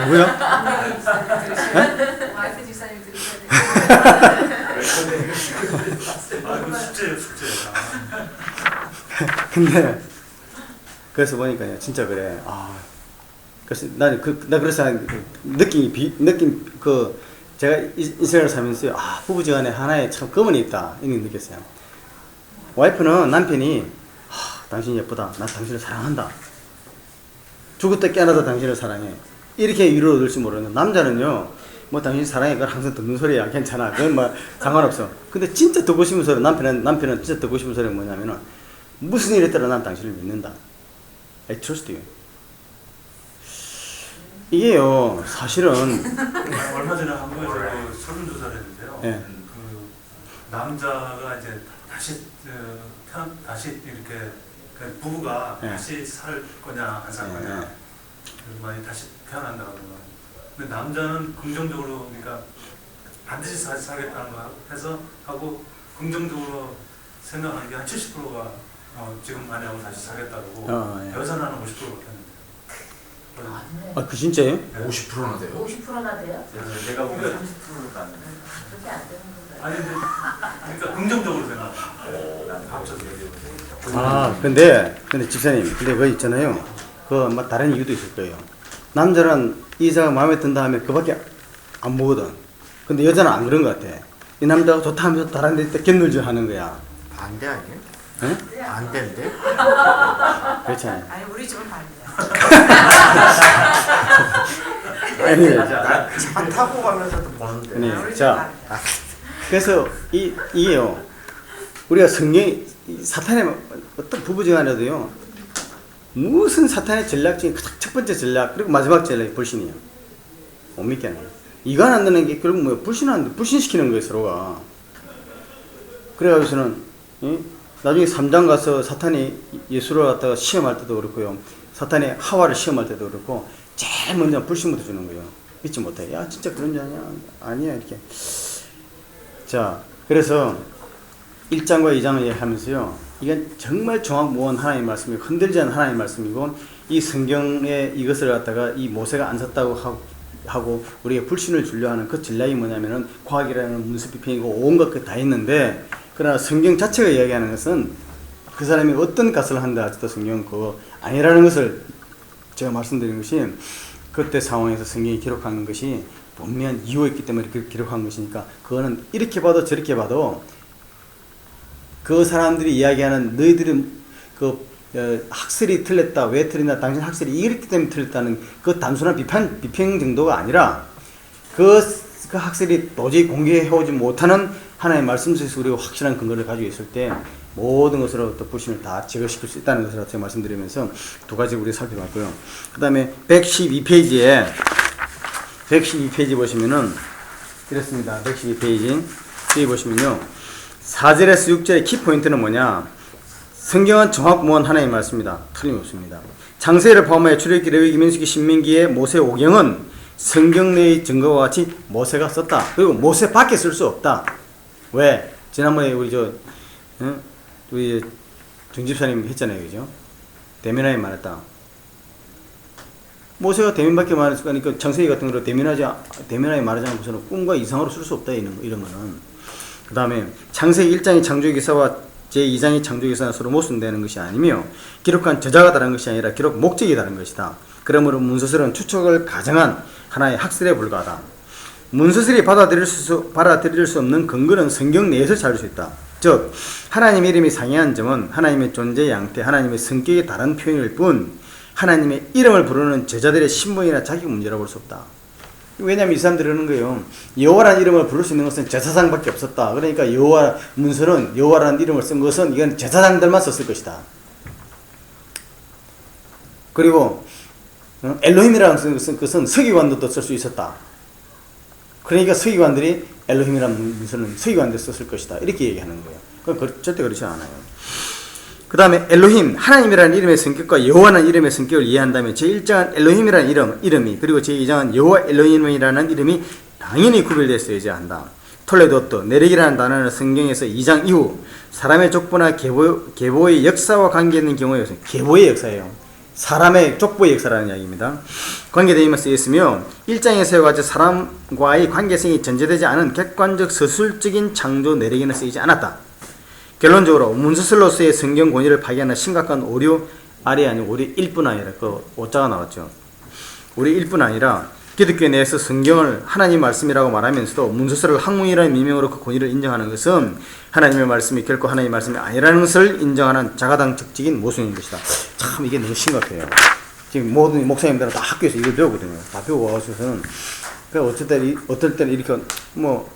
누구야? 와이프 집사님 들으셔야 돼요. 이거 숙제예요, 숙제. 근데 그래서 보니까요 진짜 그래. 그래서 나는 나 그래서 느낌 제가 이스라엘 살면서 부부지간에 하나의 참 검은이 있다 이런 걸 느꼈어요. 와이프는 남편이 당신 예쁘다. 난 당신을 사랑한다. 죽을 때 깨어나도 당신을 사랑해. 이렇게 위로를 얻을지 모르는 남자는요. 뭐 당신 사랑해. 그건 항상 듣는 소리야. 괜찮아. 그건 뭐 상관없어. 근데 진짜 듣고 싶은 소리 남편은 진짜 듣고 싶은 소리가 뭐냐면은 무슨 일이 있더라도 난 당신을 믿는다. I trust you. 이게요 사실은 얼마 전에 한국에서 그 설문조사를 했는데요. 네. 그 남자가 이제 다시 이렇게 그 부부가 네. 다시 살 거냐 안 살 거냐 네. 많이 다시 태어난다고 하더라고요. 근데 남자는 긍정적으로 그러니까 반드시 다시 살겠다는 거 해서 하고 긍정적으로 생각하는 게 한 70%가 지금 아내하고 다시 살겠다고 예. 여자는 한 50%밖에 안 돼요. 그 진짜요? 50%나 돼요? 50%나 돼요? 내가 보기엔 그러니까 30%가 안 돼. 그렇게 안 되는 건가요? 아니 그러니까 긍정적으로 생각하는 합쳐서 근데 집사님, 근데 그거 있잖아요. 막 다른 이유도 있을 거예요. 남자는 이 여자가 마음에 든다 하면 그밖에 안 보거든. 근데 여자는 안 그런 것 같아. 이 남자가 좋다 하면서 다른 데 견놀질 하는 거야. 반대 아니에요? 응? 반대인데? 그렇잖아요. 아니 우리 집은 반대야. 아니, 차 타고 가면서도 보는데. 네. 우리 자, 좀 그래서 이게요, 우리가 성경이 사탄의 어떤 부부지간에도요, 무슨 사탄의 전략 중에 가장 첫 번째 전략, 그리고 마지막 전략이 불신이에요. 못 믿게 하는 거예요. 이거 안 되는 게 결국 뭐예요? 불신시키는 거예요, 서로가. 그래가지고서는, 나중에 3장 가서 사탄이 예수를 갖다가 시험할 때도 그렇고요, 사탄이 하와를 시험할 때도 그렇고, 제일 먼저 불신부터 주는 거예요. 믿지 못해. 야, 진짜 그런 줄 아냐? 아니야, 이렇게. 자, 그래서 1장과 2장을 하면서요, 이건 정말 정확무원 하나님의 말씀이고, 흔들지 않은 하나님의 말씀이고, 이 성경에 이것을 갖다가 이 모세가 안 샀다고 하고 우리가 불신을 주려 하는 그 전략이 뭐냐면은 과학이라는 문서 비평이고 온갖 것 다 있는데, 그러나 성경 자체가 이야기하는 것은 그 사람이 어떤 값을 한다 할지라도 성경은 그거 아니라는 것을 제가 말씀드린 것이, 그때 상황에서 성경이 기록한 것이 분명한 이유가 있기 때문에 그렇게 기록한 것이니까, 그거는 이렇게 봐도 저렇게 봐도 그 사람들이 이야기하는 너희들은 학설이 틀렸다, 왜 틀렸나, 당신 학설이 이렇기 때문에 틀렸다는 그 단순한 비평 정도가 아니라, 그 학설이 도저히 공개해오지 못하는 하나님의 말씀 속에서 우리가 확실한 근거를 가지고 있을 때 모든 것으로부터 불신을 다 제거시킬 수 있다는 것을 제가 말씀드리면서 두 가지 우리 살펴봤고요. 그 다음에 112페이지에 보시면은 이렇습니다. 112페이지 여기 보시면요, 4절에서 6절의 키포인트는 뭐냐, 성경은 정확무원 하나님의 말씀입니다. 틀림없습니다. 창세기를 포함하여 출애굽기, 레위기, 민수기, 신명기의 모세 오경은 성경 내의 증거와 같이 모세가 썼다. 그리고 모세밖에 쓸 수 없다. 왜? 지난번에 우리 정집사님 했잖아요, 그죠? 대면하에 말했다. 모세가 대면밖에 말할 수가 없으니까 창세기 같은 거로 대면하에 말하지 않고서는 꿈과 이상으로 쓸 수 없다, 이런 거는. 그 다음에 창세기 1장의 창조의 기사와 제2장의 창조의 기사는 서로 모순되는 것이 아니며, 기록한 저자가 다른 것이 아니라 기록 목적이 다른 것이다. 그러므로 문서설은 추측을 가정한 하나의 학설에 불과하다. 문서설이 받아들일 수 없는 근거는 성경 내에서 찾을 수 있다. 즉, 하나님의 이름이 상이한 점은 하나님의 존재 양태, 하나님의 성격이 다른 표현일 뿐, 하나님의 이름을 부르는 제자들의 신분이나 자격 문제라고 볼 수 없다. 왜냐하면 이 사람들이 그러는 거예요. 여호와라는 이름을 부를 수 있는 것은 제사장밖에 없었다. 그러니까 문서는 여호와라는 이름을 쓴 것은 이건 제사장들만 썼을 것이다. 그리고 엘로힘이라는 것은 서기관들도 쓸 수 있었다. 그러니까 서기관들이 엘로힘이라는 문서는 서기관들이 썼을 것이다, 이렇게 얘기하는 거예요. 그건 절대 그렇지 않아요. 그 다음에 엘로힘, 하나님이라는 이름의 성격과 여호와라는 이름의 성격을 이해한다면 제1장은 엘로힘이라는 이름이, 그리고 제2장은 여호와 엘로힘이라는 이름이 당연히 구별되어 있어야 한다. 톨레도트, 내력이라는 단어는 성경에서 2장 이후 사람의 족보나 계보의 역사와 관계있는 경우에, 계보의 역사예요. 사람의 족보의 역사라는 이야기입니다. 관계되어 쓰였으며, 1장에서와 같이 사람과의 관계성이 전제되지 않은 객관적 서술적인 창조 내력에는 쓰이지 않았다. 결론적으로 문서설로서의 성경 권위를 파괴하는 심각한 오류, 아니 오류일 뿐 아니라, 그 오자가 나왔죠. 오류일 뿐 아니라 기독교 내에서 성경을 하나님 말씀이라고 말하면서도 문서설을 학문이라는 미명으로 그 권위를 인정하는 것은 하나님의 말씀이 결코 하나님의 말씀이 아니라는 것을 인정하는 자가당착적인 모순인 것이다. 참 이게 너무 심각해요. 지금 모든 목사님들은 다 학교에서 이걸 배우거든요. 다 배우고 와서는, 어떨 때는 이렇게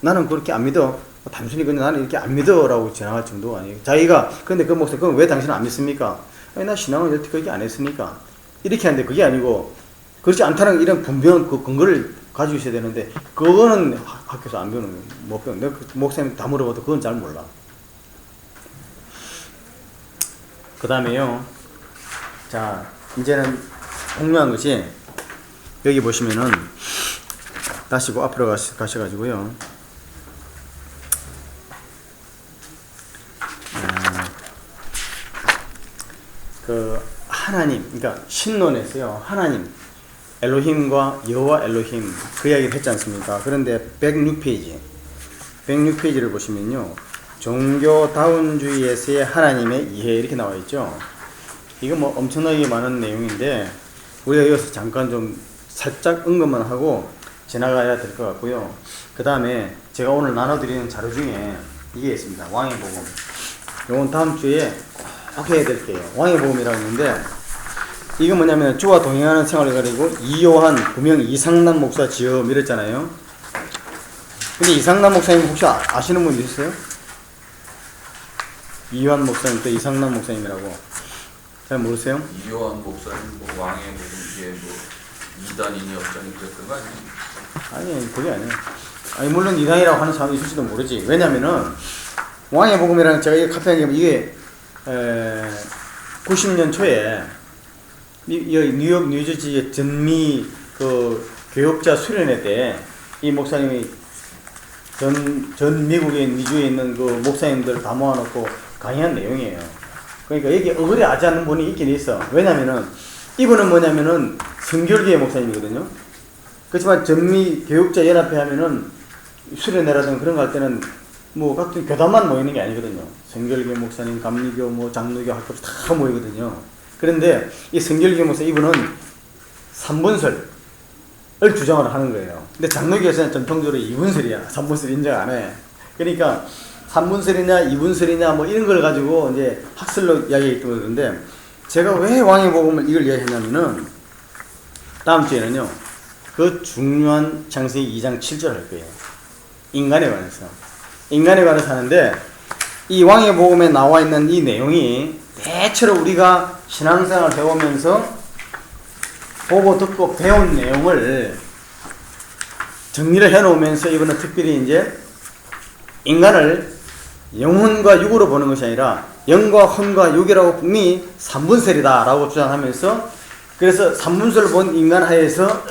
나는 그렇게 안 믿어. 단순히 그냥 나는 이렇게 안 믿어라고 지나갈 정도가 아니에요. 자기가, 근데 그 목사, 그럼 왜 당신은 안 믿습니까? 아니, 나 신앙을 여태까지 안 했으니까. 이렇게 하는데 그게 아니고, 그렇지 않다는 이런 분명한 그 근거를 가지고 있어야 되는데, 그거는 학교에서 안 배우는 거예요. 못 배우는. 내가 목사님 다 물어봐도 그건 잘 몰라. 그 다음에요. 자, 이제는 중요한 것이, 여기 보시면은, 다시 앞으로 가셔가지고요. 하나님, 그러니까 신론에서요, 하나님, 엘로힘과 여호와 엘로힘, 그 이야기를 했지 않습니까? 그런데 106페이지를 보시면요, 종교다운주의에서의 하나님의 이해, 이렇게 나와 있죠. 이거 엄청나게 많은 내용인데 우리가 여기서 잠깐 좀 살짝 언급만 하고 지나가야 될 것 같고요. 그 다음에 제가 오늘 나눠드리는 자료 중에 이게 있습니다. 왕의 복음. 이건 다음 주에 꼭 해야 될 게요. 왕의 복음이라고 있는데, 이거 뭐냐면 주와 동행하는 생활을 가리고 이요한, 구명 이상남 목사 지음 이랬잖아요. 근데 이상남 목사님 혹시 아시는 분 있으세요? 이요한 목사님 또 이상남 목사님이라고 잘 모르세요? 이요한 목사님 뭐 왕의 복음 이게 뭐 이단이니 어쩌니 그랬던 거 아니에요? 아니 그게 아니에요. 아니 물론 이단이라고 하는 사람이 있을지도 모르지. 왜냐면은 왕의 복음이라는 제가 이게 카페에 이게 90년 초에 뉴욕 뉴저지의 전미 그 교역자 수련회 때 이 목사님이 전 미국에 미주에 있는 그 목사님들 다 모아놓고 강의한 내용이에요. 그러니까 여기 어그레하지 않는 분이 있긴 있어. 왜냐면은 이분은 뭐냐면은 성결교회 목사님이거든요. 그렇지만 전미 교육자 연합회 하면은 수련회라든가 그런 거 할 때는 뭐 같은 교단만 모이는 게 아니거든요. 성결교 목사님, 감리교, 뭐 장로교 학교 다 모이거든요. 그런데 이 성결교 목사 이분은 삼분설을 주장을 하는 거예요. 근데 장로교에서는 전통적으로 2분설이야. 3분설 인정 안 해. 그러니까 3분설이냐 2분설이냐 뭐 이런 걸 가지고 이제 학설로 이야기하기 때문에 그런데 제가 왜 왕의 복음을 이걸 이야기했냐면은 다음 주에는요 그 중요한 창세기 2장 7절 할 거예요. 인간에 관해서 하는데 이 왕의 복음에 나와 있는 이 내용이 대체로 우리가 신앙생활을 배우면서 보고 듣고 배운 내용을 정리를 해 놓으면서 이번에 특별히 이제 인간을 영혼과 육으로 보는 것이 아니라 영과 혼과 육이라고 분명히 삼분설이다 라고 주장하면서 그래서 삼분설을 본 인간 하에서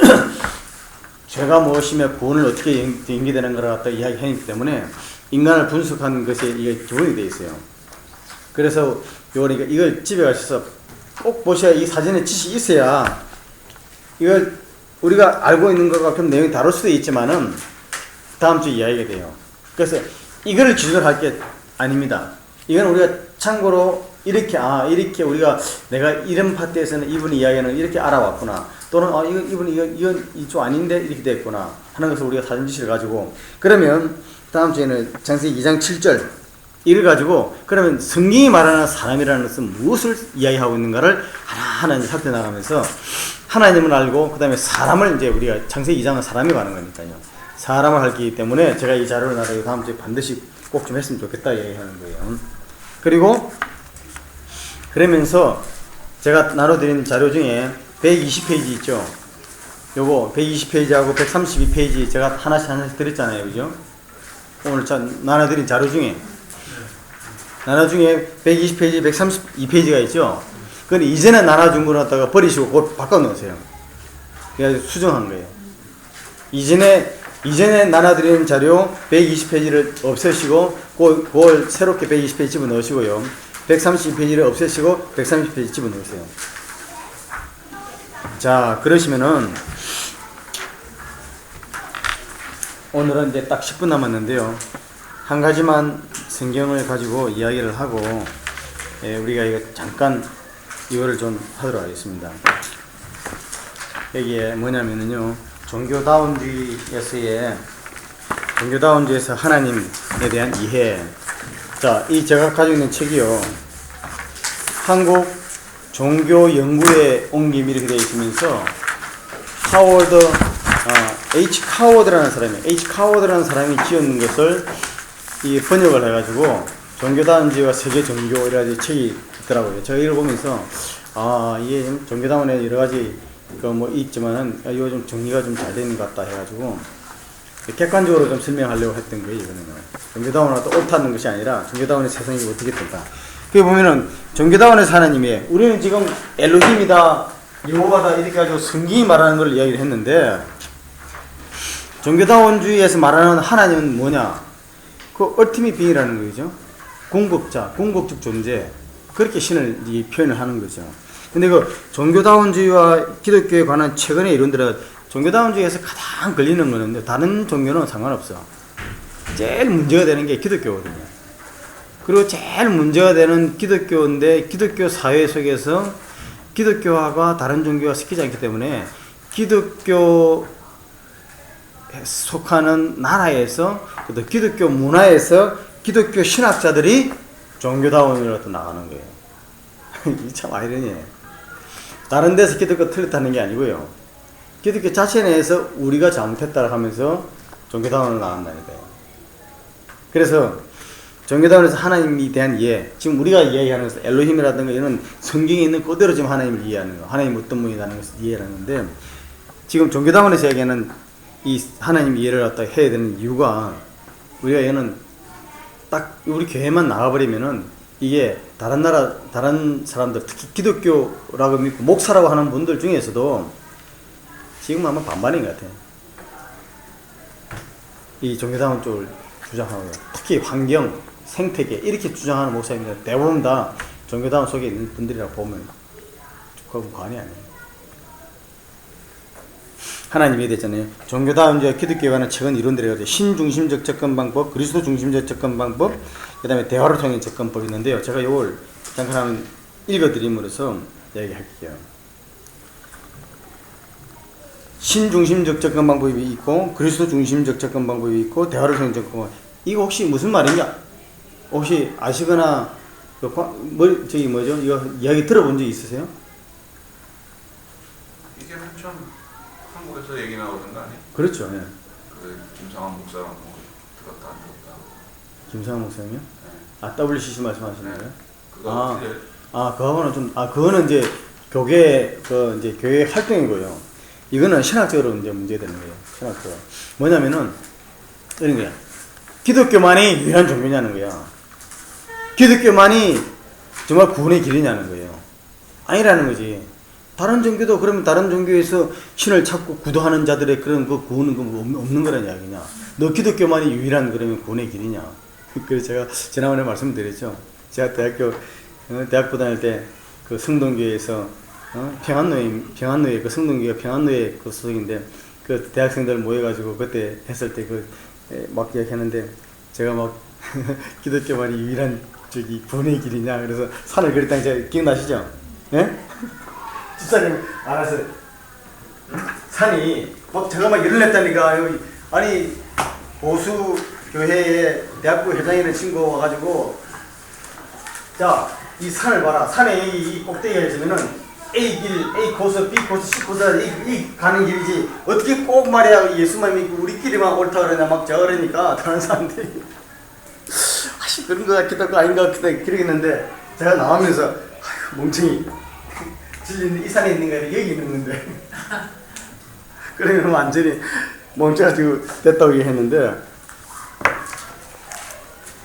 죄가 무엇이며 구원을 어떻게 연기되는 것을 갖다 이야기하기 때문에 인간을 분석하는 것이 이게 기본이 되어 있어요. 그래서 이걸 집에 가셔서 꼭 보셔야 이 사진에 지식이 있어야 이걸 우리가 알고 있는 것과 좀 내용이 다를 수도 있지만은 다음 주에 이야기가 돼요. 그래서 이거를 기준으로 할 게 아닙니다. 이건 우리가 참고로 이렇게 우리가 내가 이런 파트에서는 이분이 이야기하는 이렇게 알아왔구나. 또는 이건 좀 아닌데 이렇게 됐구나 하는 것을 우리가 사진 지시를 가지고 그러면 다음 주에는 창세기 2장 7절 이를 가지고 그러면 성경이 말하는 사람이라는 것은 무엇을 이야기하고 있는가를 하나하나 이제 살펴나가면서 하나님을 알고 그 다음에 사람을 이제 우리가 창세기 2장은 사람이 말하는 거니까요. 사람을 알기 때문에 제가 이 자료를 나가고 다음 주에 반드시 꼭 좀 했으면 좋겠다 이야기하는 거예요. 그리고 그러면서 제가 나눠드린 자료 중에 120페이지 있죠. 요거 120페이지하고 132페이지 제가 하나씩 드렸잖아요. 그죠? 오늘 나눠드린 자료 중에 120페이지, 132페이지가 있죠. 그건 이전에 나눠준 걸 갖다가 버리시고 그걸 바꿔놓으세요. 그래서 수정한 거예요. 이전에 나눠드린 자료 120페이지를 없애시고 그걸 새롭게 120페이지 집어넣으시고요. 132페이지를 없애시고 130페이지 집어넣으세요. 자, 그러시면은 오늘은 이제 딱 10분 남았는데요. 한 가지만 성경을 가지고 이야기를 하고 우리가 이거 잠깐 이거를 좀 하도록 하겠습니다. 여기에 뭐냐면은요. 종교다운주의에서 하나님에 대한 이해. 자, 이 제가 가지고 있는 책이요. 한국 종교 연구에 옮김 이렇게 되어 있으면서 H. 카워드라는 사람이 지은 것을 이 번역을 해가지고 종교다운주의와 세계 종교 이라는 책이 있더라고요. 제가 이걸 보면서 이게 종교다운에 여러 가지 뭐 있지만은 이거 좀 정리가 좀 잘 되는 것 같다 해가지고 객관적으로 좀 설명하려고 했던 거예요. 이거는 종교다운은 또 옳다는 것이 아니라 종교다운의 세상이 어떻게 된다. 그게 보면은 종교다운에서 하나님이 우리는 지금 엘로힘이다, 여호와다 이렇게 가지고 성경이 말하는 걸 이야기를 했는데 종교다운주의에서 말하는 하나님은 뭐냐? 그 얼티밋 빙이라는 거죠. 궁극자, 궁극적 존재. 그렇게 신을 표현을 하는 거죠. 근데 그 종교다운주의와 기독교에 관한 최근의 이론들은 종교다운주의에서 가장 걸리는 거는 다른 종교는 상관없어. 제일 문제가 되는 게 기독교거든요. 그리고 제일 문제가 되는 기독교인데 기독교 사회 속에서 기독교화가 다른 종교와 섞이지 않기 때문에 기독교 속하는 나라에서 또 기독교 문화에서 기독교 신학자들이 종교다운으로 나가는 거예요. 이 참 아이러니해요. 다른 데서 기독교 틀렸다는 게 아니고요. 기독교 자체 내에서 우리가 잘못했다고 하면서 종교다원을 나간다는 거예요. 그래서 종교다원에서 하나님에 대한 이해, 지금 우리가 이야기하는 것은 엘로힘이라든가 이런 성경에 있는 그대로 지금 하나님을 이해하는 거, 하나님 어떤 분이라는 것을 이해하는 건데, 지금 종교다원에서 이야기하는 이 하나님 이해를 갖다 해야 되는 이유가, 우리가 얘는 딱 우리 교회만 나가버리면은 이게 다른 나라, 다른 사람들, 특히 기독교라고 믿고 목사라고 하는 분들 중에서도 지금 아마 반반인 것 같아요. 이 종교다원 쪽을 주장하고요. 특히 환경, 생태계 이렇게 주장하는 목사님들 대부분 다 종교다원 속에 있는 분들이라고 보면 그건 관이 아니에요. 하나님이 됐잖아요. 종교다원주의 기독교에 관한 최근 이론들이 가지고 신중심적 접근 방법, 그리스도 중심적 접근 방법, 그 다음에 대화를 통한 접근법이 있는데요. 제가 이걸 잠깐 한번 읽어드림으로써 이야기할게요. 신중심적 접근 방법이 있고, 그리스도 중심적 접근 방법이 있고, 대화를 통한 접근 방법. 이거 혹시 무슨 말이냐? 혹시 아시거나 저기 뭐죠? 이거 이야기 들어본 적 있으세요? 이게 맨 처음 한국에서 얘기 나오던 거 아니에요? 그렇죠. 예. 그 김상환 목사가 뭐 들었다 안 들었다. 김상환 목사님요? 네. 아, WCC 말씀하시는 거예요? 그거 그거는 좀, 그거는 이제 교회, 이제 교회 활동이고요. 이거는 신학적으로 이제 문제되는 거예요. 신학적으로. 뭐냐면은, 이런 거야. 기독교만이 유일한 종교냐는 거야. 기독교만이 정말 구원의 길이냐는 거예요. 아니라는 거지. 다른 종교도 그러면 다른 종교에서 신을 찾고 구도하는 자들의 그런 그 구원은 없는 거란 이야기냐. 너 기독교만이 유일한 그러면 구원의 길이냐. 그래서 제가 지난번에 말씀드렸죠. 제가 대학교 다닐 때 그 성동교회에서 평안로에 그 성동교회 평안로에 그 소속인데 그 대학생들 모여가지고 그때 했을 때 막 이야기하는데 제가 막 기독교만이 유일한 저기 구원의 길이냐 그래서 산을 그렸다는 제가 기억나시죠? 예? 집사님 알았어요. 산이 막 제가 막 일을 냈다니까. 아니 보수 교회에 대학부 회장이라는 친구 와가지고 자 이 산을 봐라. 산에 이 꼭대기가 있으면은 A 길, A 코스, B 코스, C 코스 이 가는 길이지 어떻게 꼭 말이야 예수만 믿고 우리끼리만 옳다 그러냐 막 저러니까 다른 사람들이 아씨 그런 거 같기도 하고 아닌 것 같기도 하고 그러겠는데 제가 나오면서 아휴 멍청이 진리는 이 산에 있는 게 아니라 여기 있는 건데 그러면 완전히 멍청가지고 됐다고 얘기했는데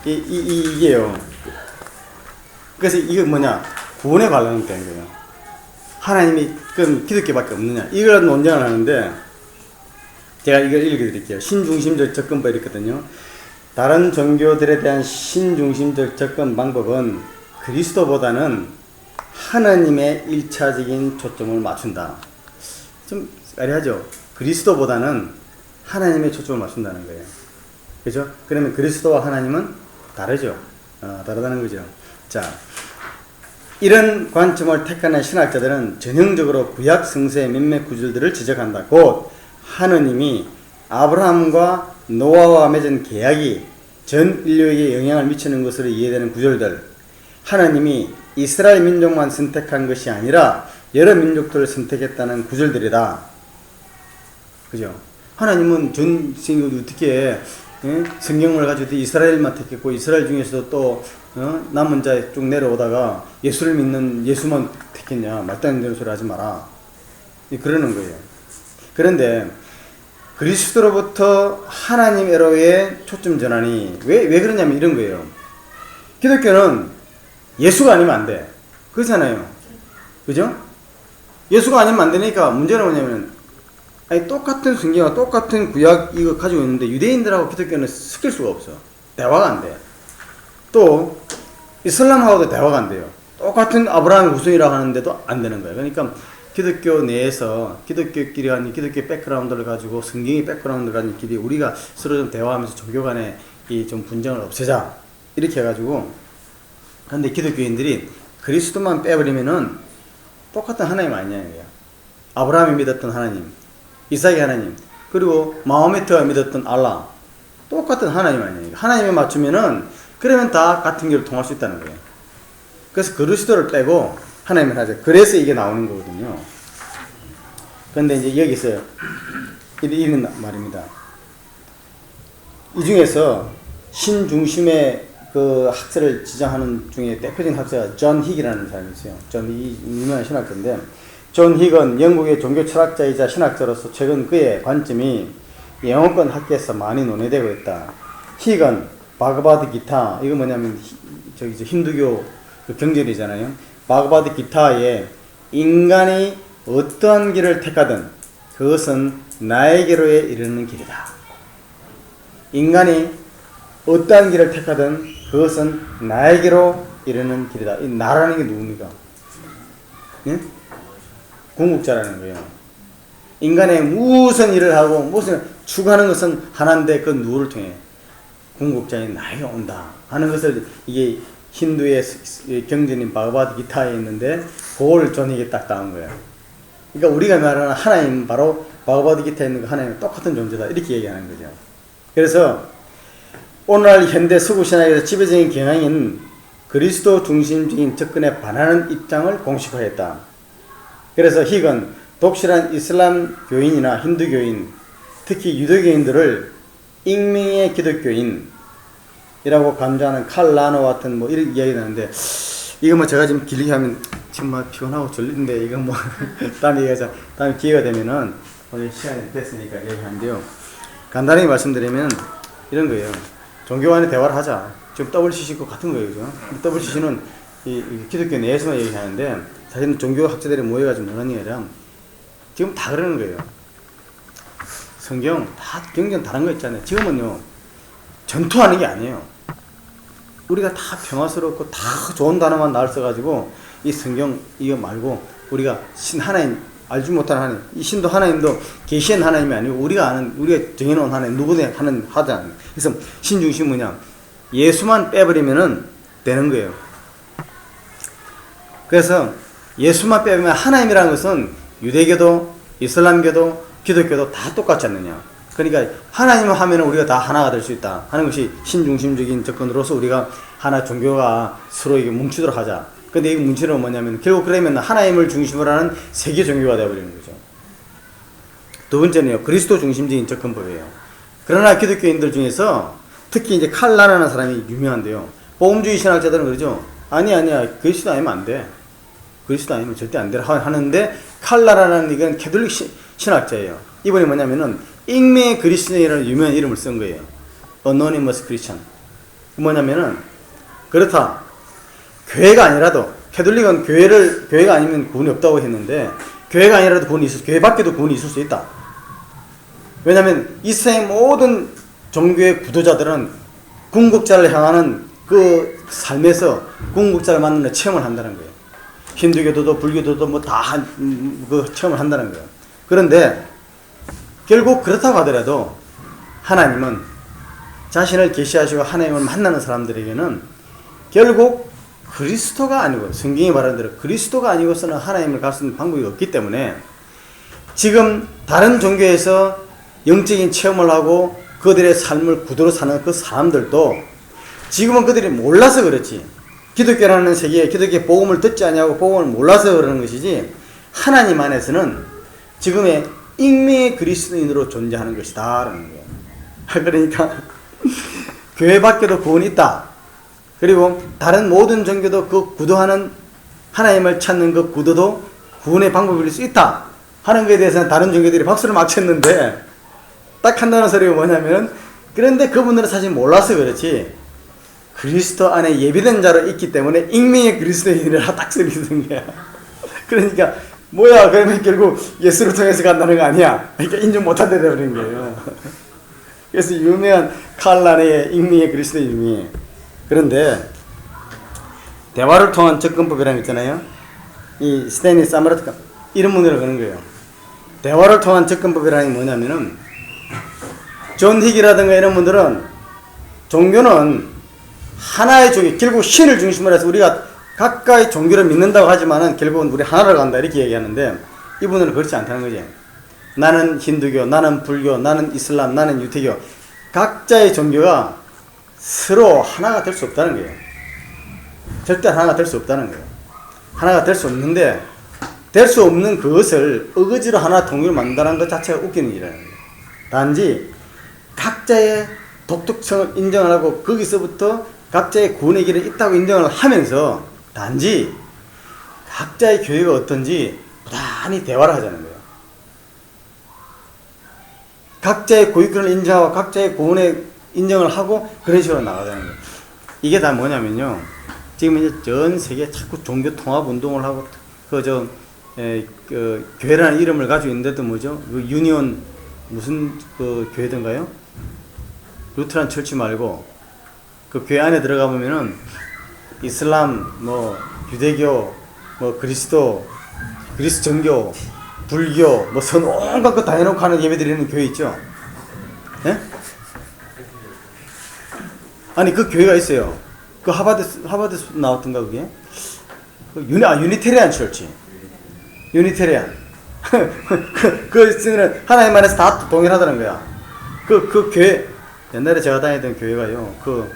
이게요. 그래서 이게 뭐냐 구원에 관련된 거예요. 하나님이 그럼 기독교밖에 없느냐 이걸 논쟁을 하는데 제가 이걸 읽어드릴게요. 신중심적 접근법이 있거든요. 다른 종교들에 대한 신중심적 접근 방법은 그리스도보다는 하나님의 일차적인 초점을 맞춘다. 좀 아리하죠? 그리스도보다는 하나님의 초점을 맞춘다는 거예요. 그죠? 그러면 그리스도와 하나님은 다르죠? 다르다는 거죠. 자, 이런 관점을 택하는 신학자들은 전형적으로 구약 성서의 몇몇 구절들을 지적한다. 곧 하느님이 아브라함과 노아와 맺은 계약이 전 인류에게 영향을 미치는 것으로 이해되는 구절들, 하느님이 이스라엘 민족만 선택한 것이 아니라 여러 민족들을 선택했다는 구절들이다. 그죠? 하나님은 전 세계를 어떻게 성경을 가지고 이스라엘만 택했고 이스라엘 중에서도 또 남은 자 쭉 내려오다가 예수를 믿는 예수만 택했냐. 말도 안 되는 소리 하지 마라. 그러는 거예요. 그런데 그리스도로부터 하나님으로의 초점 전환이 왜 그러냐면 이런 거예요. 기독교는 예수가 아니면 안 돼. 그렇잖아요. 그죠? 예수가 아니면 안 되니까 문제는 뭐냐면 아니 똑같은 성경과 똑같은 구약 이거 가지고 있는데 유대인들하고 기독교는 섞일 수가 없어. 대화가 안 돼. 또 이슬람하고도 대화가 안 돼요. 똑같은 아브라함의 후손이라고 하는데도 안 되는 거예요. 그러니까 기독교 내에서 기독교끼리 하는 기독교 백그라운드를 가지고 성경의 백그라운드를 가진 끼리 우리가 서로 좀 대화하면서 종교 간의 이 좀 분쟁을 없애자 이렇게 해가지고. 그런데 기독교인들이 그리스도만 빼버리면은 똑같은 하나님 아니냐는 거야. 아브라함이 믿었던 하나님, 이삭의 하나님, 그리고 마호메트가 믿었던 알라 똑같은 하나님 아니냐. 하나님에 맞추면은 그러면 다 같은 길을 통할 수 있다는 거예요. 그래서 그리스도를 빼고 하나님을 하자. 그래서 이게 나오는 거거든요. 그런데 이제 여기서 이런 말입니다. 이 중에서 신중심의 그 학설을 지정하는 중에 대표적인 학자가 존 힉이라는 사람이 있어요. 존 힉이 유명한 신학자인데, 존 힉은 영국의 종교 철학자이자 신학자로서 최근 그의 관점이 영어권 학계에서 많이 논의되고 있다. 힉은 바그바드 기타, 이거 뭐냐면 힌두교 그 경전이잖아요. 바그바드 기타에 인간이 어떠한 길을 택하든 그것은 나에게로에 이르는 길이다. 인간이 어떠한 길을 택하든 그것은 나에게로 이르는 길이다. 이 나라는 게 누굽니까? 예? 궁극자라는 거예요. 인간의 무슨 일을 하고 무슨 추구하는 것은 하나인데 그 누구를 통해? 궁극자인 나에게 온다 하는 것을, 이게 힌두의 경전인 바그바드 기타에 있는데 그걸 존에게 딱 따온 거예요. 그러니까 우리가 말하는 하나님, 바로 바그바드 기타에 있는 그 하나님은 똑같은 존재다, 이렇게 얘기하는 거죠. 그래서 오늘날 현대 서구 신학에서 지배적인 경향인 그리스도 중심적인 접근에 반하는 입장을 공식화했다. 그래서 힉은 독실한 이슬람 교인이나 힌두교인, 특히 유대교인들을 익명의 기독교인이라고 간주하는 칼 라노 같은 뭐 이런 이야기 나는데, 이거 뭐 제가 지금 길게 하면 지금 막 피곤하고 졸린데, 이거 뭐 다음에 얘기하자. 다음에 기회가 되면은, 오늘 시간이 됐으니까 얘기하는데요. 간단히 말씀드리면 이런 거예요. 종교 간의 대화를 하자. 지금 WCC과 같은 거예요, 그죠? WCC는 이 기독교 내에서만 얘기하는데, 사실은 종교 학자들이 모여가지고 뭐라는 게 아니라 지금 다 그러는 거예요. 성경 다 경전 다른 거 있잖아요. 지금은요, 전투하는 게 아니에요. 우리가 다 평화스럽고 다 좋은 단어만 날 써가지고 이 성경 이거 말고 우리가 신 하나님, 알지 못하는 하나님, 이 신도 하나님도 계시한 하나님이 아니고 우리가 아는, 우리가 정해놓은 하나님, 누구든 하는 하잖아요. 그래서 신중심 뭐냐, 예수만 빼버리면은 되는 거예요. 그래서 예수만 빼면 하나님이라는 것은 유대교도 이슬람교도 기독교도 다 똑같지 않느냐. 그러니까 하나님을 하면은 우리가 다 하나가 될 수 있다 하는 것이 신중심적인 접근으로서 우리가 하나 종교가 서로 이게 뭉치도록 하자. 근데 이 뭉치는 뭐냐면 결국 그러면 하나님을 중심으로 하는 세계 종교가 되어버리는 거죠. 두 번째는요, 그리스도 중심적인 접근법이에요. 그러나 기독교인들 중에서 특히 이제 칼라라는 사람이 유명한데요. 복음주의 신학자들은 그러죠. 아니야, 그리스도 아니면 안 돼. 그리스도 아니면 절대 안 돼 하는데, 칼라라는 이건 캐톨릭 신학자예요. 이분이 뭐냐면은 익명의 그리스도인이라는 유명한 이름을 쓴 거예요. Anonymous Christian. 뭐냐면은 그렇다. 교회가 아니라도, 캐톨릭은 교회가 아니면 구원이 없다고 했는데, 교회가 아니라도 구원이 있을, 교회 밖에도 구원이 있을 수 있다. 왜냐면 이 세상의 모든 종교의 구도자들은 궁극자를 향하는 그 삶에서 궁극자를 만나는 체험을 한다는 거예요. 힌두교도도 불교도도 뭐 다 그 체험을 한다는 거예요. 그런데 결국 그렇다고 하더라도 하나님은 자신을 계시하시고 하나님을 만나는 사람들에게는 결국 그리스도가 아니고, 성경이 말하는 대로 그리스도가 아니고서는 하나님을 갈 수 있는 방법이 없기 때문에, 지금 다른 종교에서 영적인 체험을 하고 그들의 삶을 구도로 사는 그 사람들도 지금은 그들이 몰라서 그렇지, 기독교라는 세계에 기독교의 복음을 듣지 않냐고 복음을 몰라서 그러는 것이지, 하나님 안에서는 지금의 익명의 그리스도인으로 존재하는 것이다 라는 거예요. 그러니까 교회 밖에도 구원이 있다. 그리고 다른 모든 종교도 그 구도하는, 하나님을 찾는 그 구도도 구원의 방법일 수 있다 하는 것에 대해서는 다른 종교들이 박수를 막 쳤는데, 딱 한다는 소리가 뭐냐면, 그런데 그분들은 사실 몰라서 그렇지 그리스도 안에 예비된 자로 있기 때문에 익명의 그리스도인이라 딱 소리 듣는 거야. 그러니까 뭐야, 그러면 결국 예수를 통해서 간다는 거 아니야. 그러니까 인정 못한데 되어버린 거예요. 그래서 유명한 칼란의 익명의 그리스도인이, 그런데 대화를 통한 접근법이라는 거 있잖아요. 이 스탠리 사마르트가 이런 문제를 거는 거예요. 대화를 통한 접근법이라는 게 뭐냐면은, 존 힉이라든가 이런 분들은 종교는 하나의 종교, 결국 신을 중심으로 해서 우리가 각각의 종교를 믿는다고 하지만은 결국은 우리 하나로 간다 이렇게 얘기하는데, 이분들은 그렇지 않다는 거지. 나는 힌두교, 나는 불교, 나는 이슬람, 나는 유태교, 각자의 종교가 서로 하나가 될 수 없다는 거예요. 절대 하나가 될 수 없다는 거예요. 하나가 될 수 없는데 될 수 없는 그것을 어거지로 하나 통일을 만든다는 것 자체가 웃기는 일이라는 거예요. 단지 각자의 독특성을 인정을 하고 거기서부터 각자의 구원의 길이 있다고 인정을 하면서 단지 각자의 교회가 어떤지 부단히 대화를 하자는 거예요. 각자의 고유권을 인정하고 각자의 구원의 인정을 하고 그런 식으로 나가자는 거예요. 이게 다 뭐냐면요. 지금 이제 전 세계 자꾸 종교 통합 운동을 하고 교회라는 이름을 가지고 있는데도 뭐죠? 그 유니온 무슨 그 교회든가요? 루트란 철치 말고 그 교회 안에 들어가 보면은 이슬람, 뭐 유대교, 뭐 그리스도, 그리스 정교, 불교, 뭐 선 온갖 거 다 해놓고 하는 예배 드리는 교회 있죠? 예? 아니 그 교회가 있어요. 그 하버드 나왔던가 그게? 유니테리안 철치. 유니테리안. 그 쓰는 하나님 안에서 다 동일하다는 거야. 그 교회 옛날에 제가 다니던 교회가요. 그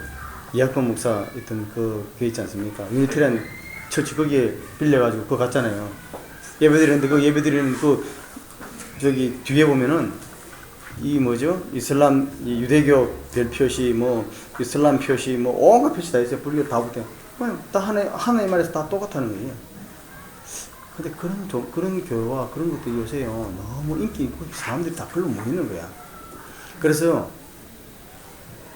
이학범 목사 있던 그 교회 있지 않습니까? 유니테리안 철치 거기에 빌려가지고 그거 갔잖아요. 예배드리는데 그 예배드리는 그 저기 뒤에 보면은 이 뭐죠? 이슬람, 유대교 별 표시, 뭐 이슬람 표시, 뭐 온갖 표시 다 있어요. 불교 다 붙어. 다 하나님 안에서 다 똑같다는 거예요. 근데 그런 교회와 그런 것도 요새요 너무 인기 있고 사람들이 다 글로 모이는 거야. 그래서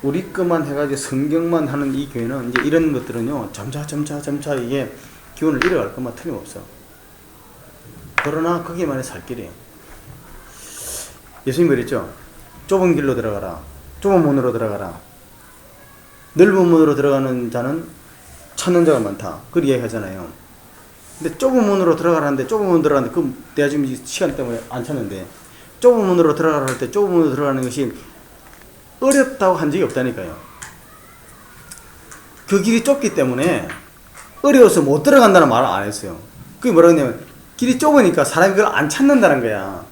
우리 것만 해가지고 성경만 하는 이 교회는 이제 이런 것들은요 점차 이게 기운을 잃어갈 것만 틀림없어. 그러나 거기만의 살 길이에요. 예수님 그랬죠. 좁은 길로 들어가라. 좁은 문으로 들어가라. 넓은 문으로 들어가는 자는 찾는 자가 많다. 그걸 이야기하잖아요. 근데 좁은 문으로 들어가라는데 좁은 문으로 들어가는데 그 내가 지금 시간 때문에 안 찾는데 좁은 문으로 들어가라 할 때 좁은 문으로 들어가는 것이 어렵다고 한 적이 없다니까요. 그 길이 좁기 때문에 어려워서 못 들어간다는 말을 안 했어요. 그게 뭐라고 했냐면 길이 좁으니까 사람이 그걸 안 찾는다는 거야.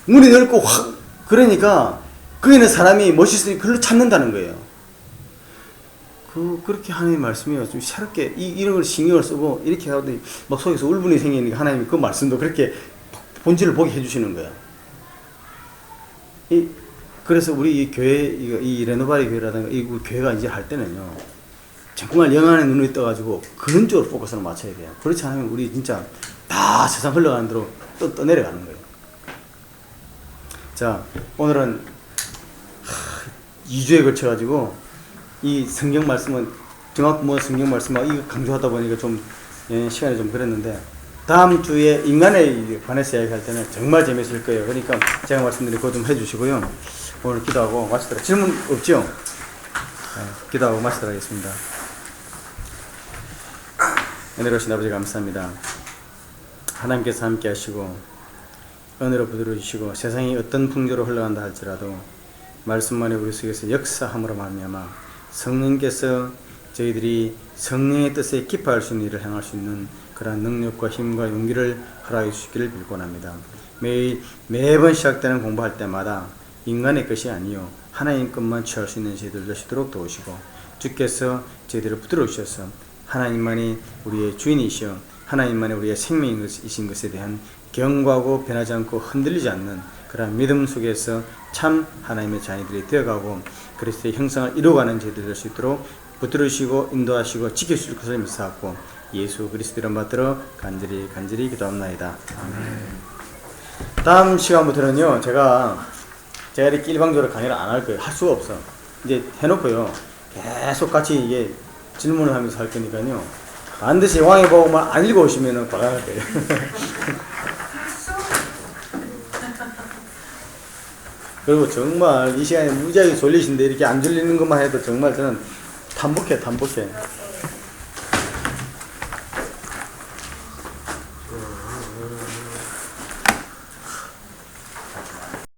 문이 넓고 확 그러니까 거기는 사람이 멋있으니 그걸 찾는다는 거예요. 그렇게 하나님 말씀이요. 좀 새롭게 이런 걸 신경을 쓰고 이렇게 하더니 막 속에서 울분이 생기니까 하나님이 그 말씀도 그렇게 본질을 보게 해주시는 거야. 그래서 우리 이 교회 이 레노바리 교회라든가 이 교회가 이제 할 때는요. 정말 영안의 눈이 떠가지고 그런 쪽으로 포커스를 맞춰야 돼요. 그렇지 않으면 우리 진짜 다 세상 흘러가는 대로 또 내려가는 거예요. 자, 오늘은 2주에 걸쳐가지고 이 성경 말씀은 정확 성경 말씀하고 이거 강조하다 보니까 좀 시간이 좀 그랬는데 다음 주에 인간에 관해서 이야기할 때는 정말 재밌을 거예요. 그러니까 제가 말씀드린 거 좀 해주시고요. 오늘 기도하고 마치도록 질문 없죠? 네, 기도하고 마치도록 하겠습니다. 은혜로우신 아버지 감사합니다. 하나님께서 함께 하시고 은혜로 붙들어 주시고 세상이 어떤 풍조로 흘러간다 할지라도 말씀만이 우리 속에서 역사함으로 말미암아 성령께서 저희들이 성령의 뜻에 기뻐할 수 있는 일을 행할 수 있는 그러한 능력과 힘과 용기를 허락해 주시기를 빌곤합니다. 매번 시작되는 공부할 때마다 인간의 것이 아니요 하나님 것만 취할 수 있는 저희들 되시도록 도우시고 주께서 저희들을 붙들어 주셔서 하나님만이 우리의 주인이시여 하나님만이 우리의 생명이신 것에 대한 견고하고 변하지 않고 흔들리지 않는 그런 믿음 속에서 참 하나님의 자녀들이 되어가고 그리스도의 형상을 이루어가는 저희들 될 수 있도록 붙들으시고 인도하시고 지켜주실 것을 믿사옵고 예수 그리스도 이름 받들어 간절히 기도합나이다. 다음 시간부터는요 제가 이렇게 일방적으로 강의를 안 할 거예요. 할 수가 없어. 이제 해놓고요 계속 같이 이게 질문을 하면서 할 거니까요 반드시 왕의 복음을 안 읽어오시면 곤란할 거예요. 그리고 정말 이 시간에 무지하게 졸리신데 이렇게 안 졸리는 것만 해도 정말 저는 탐복해.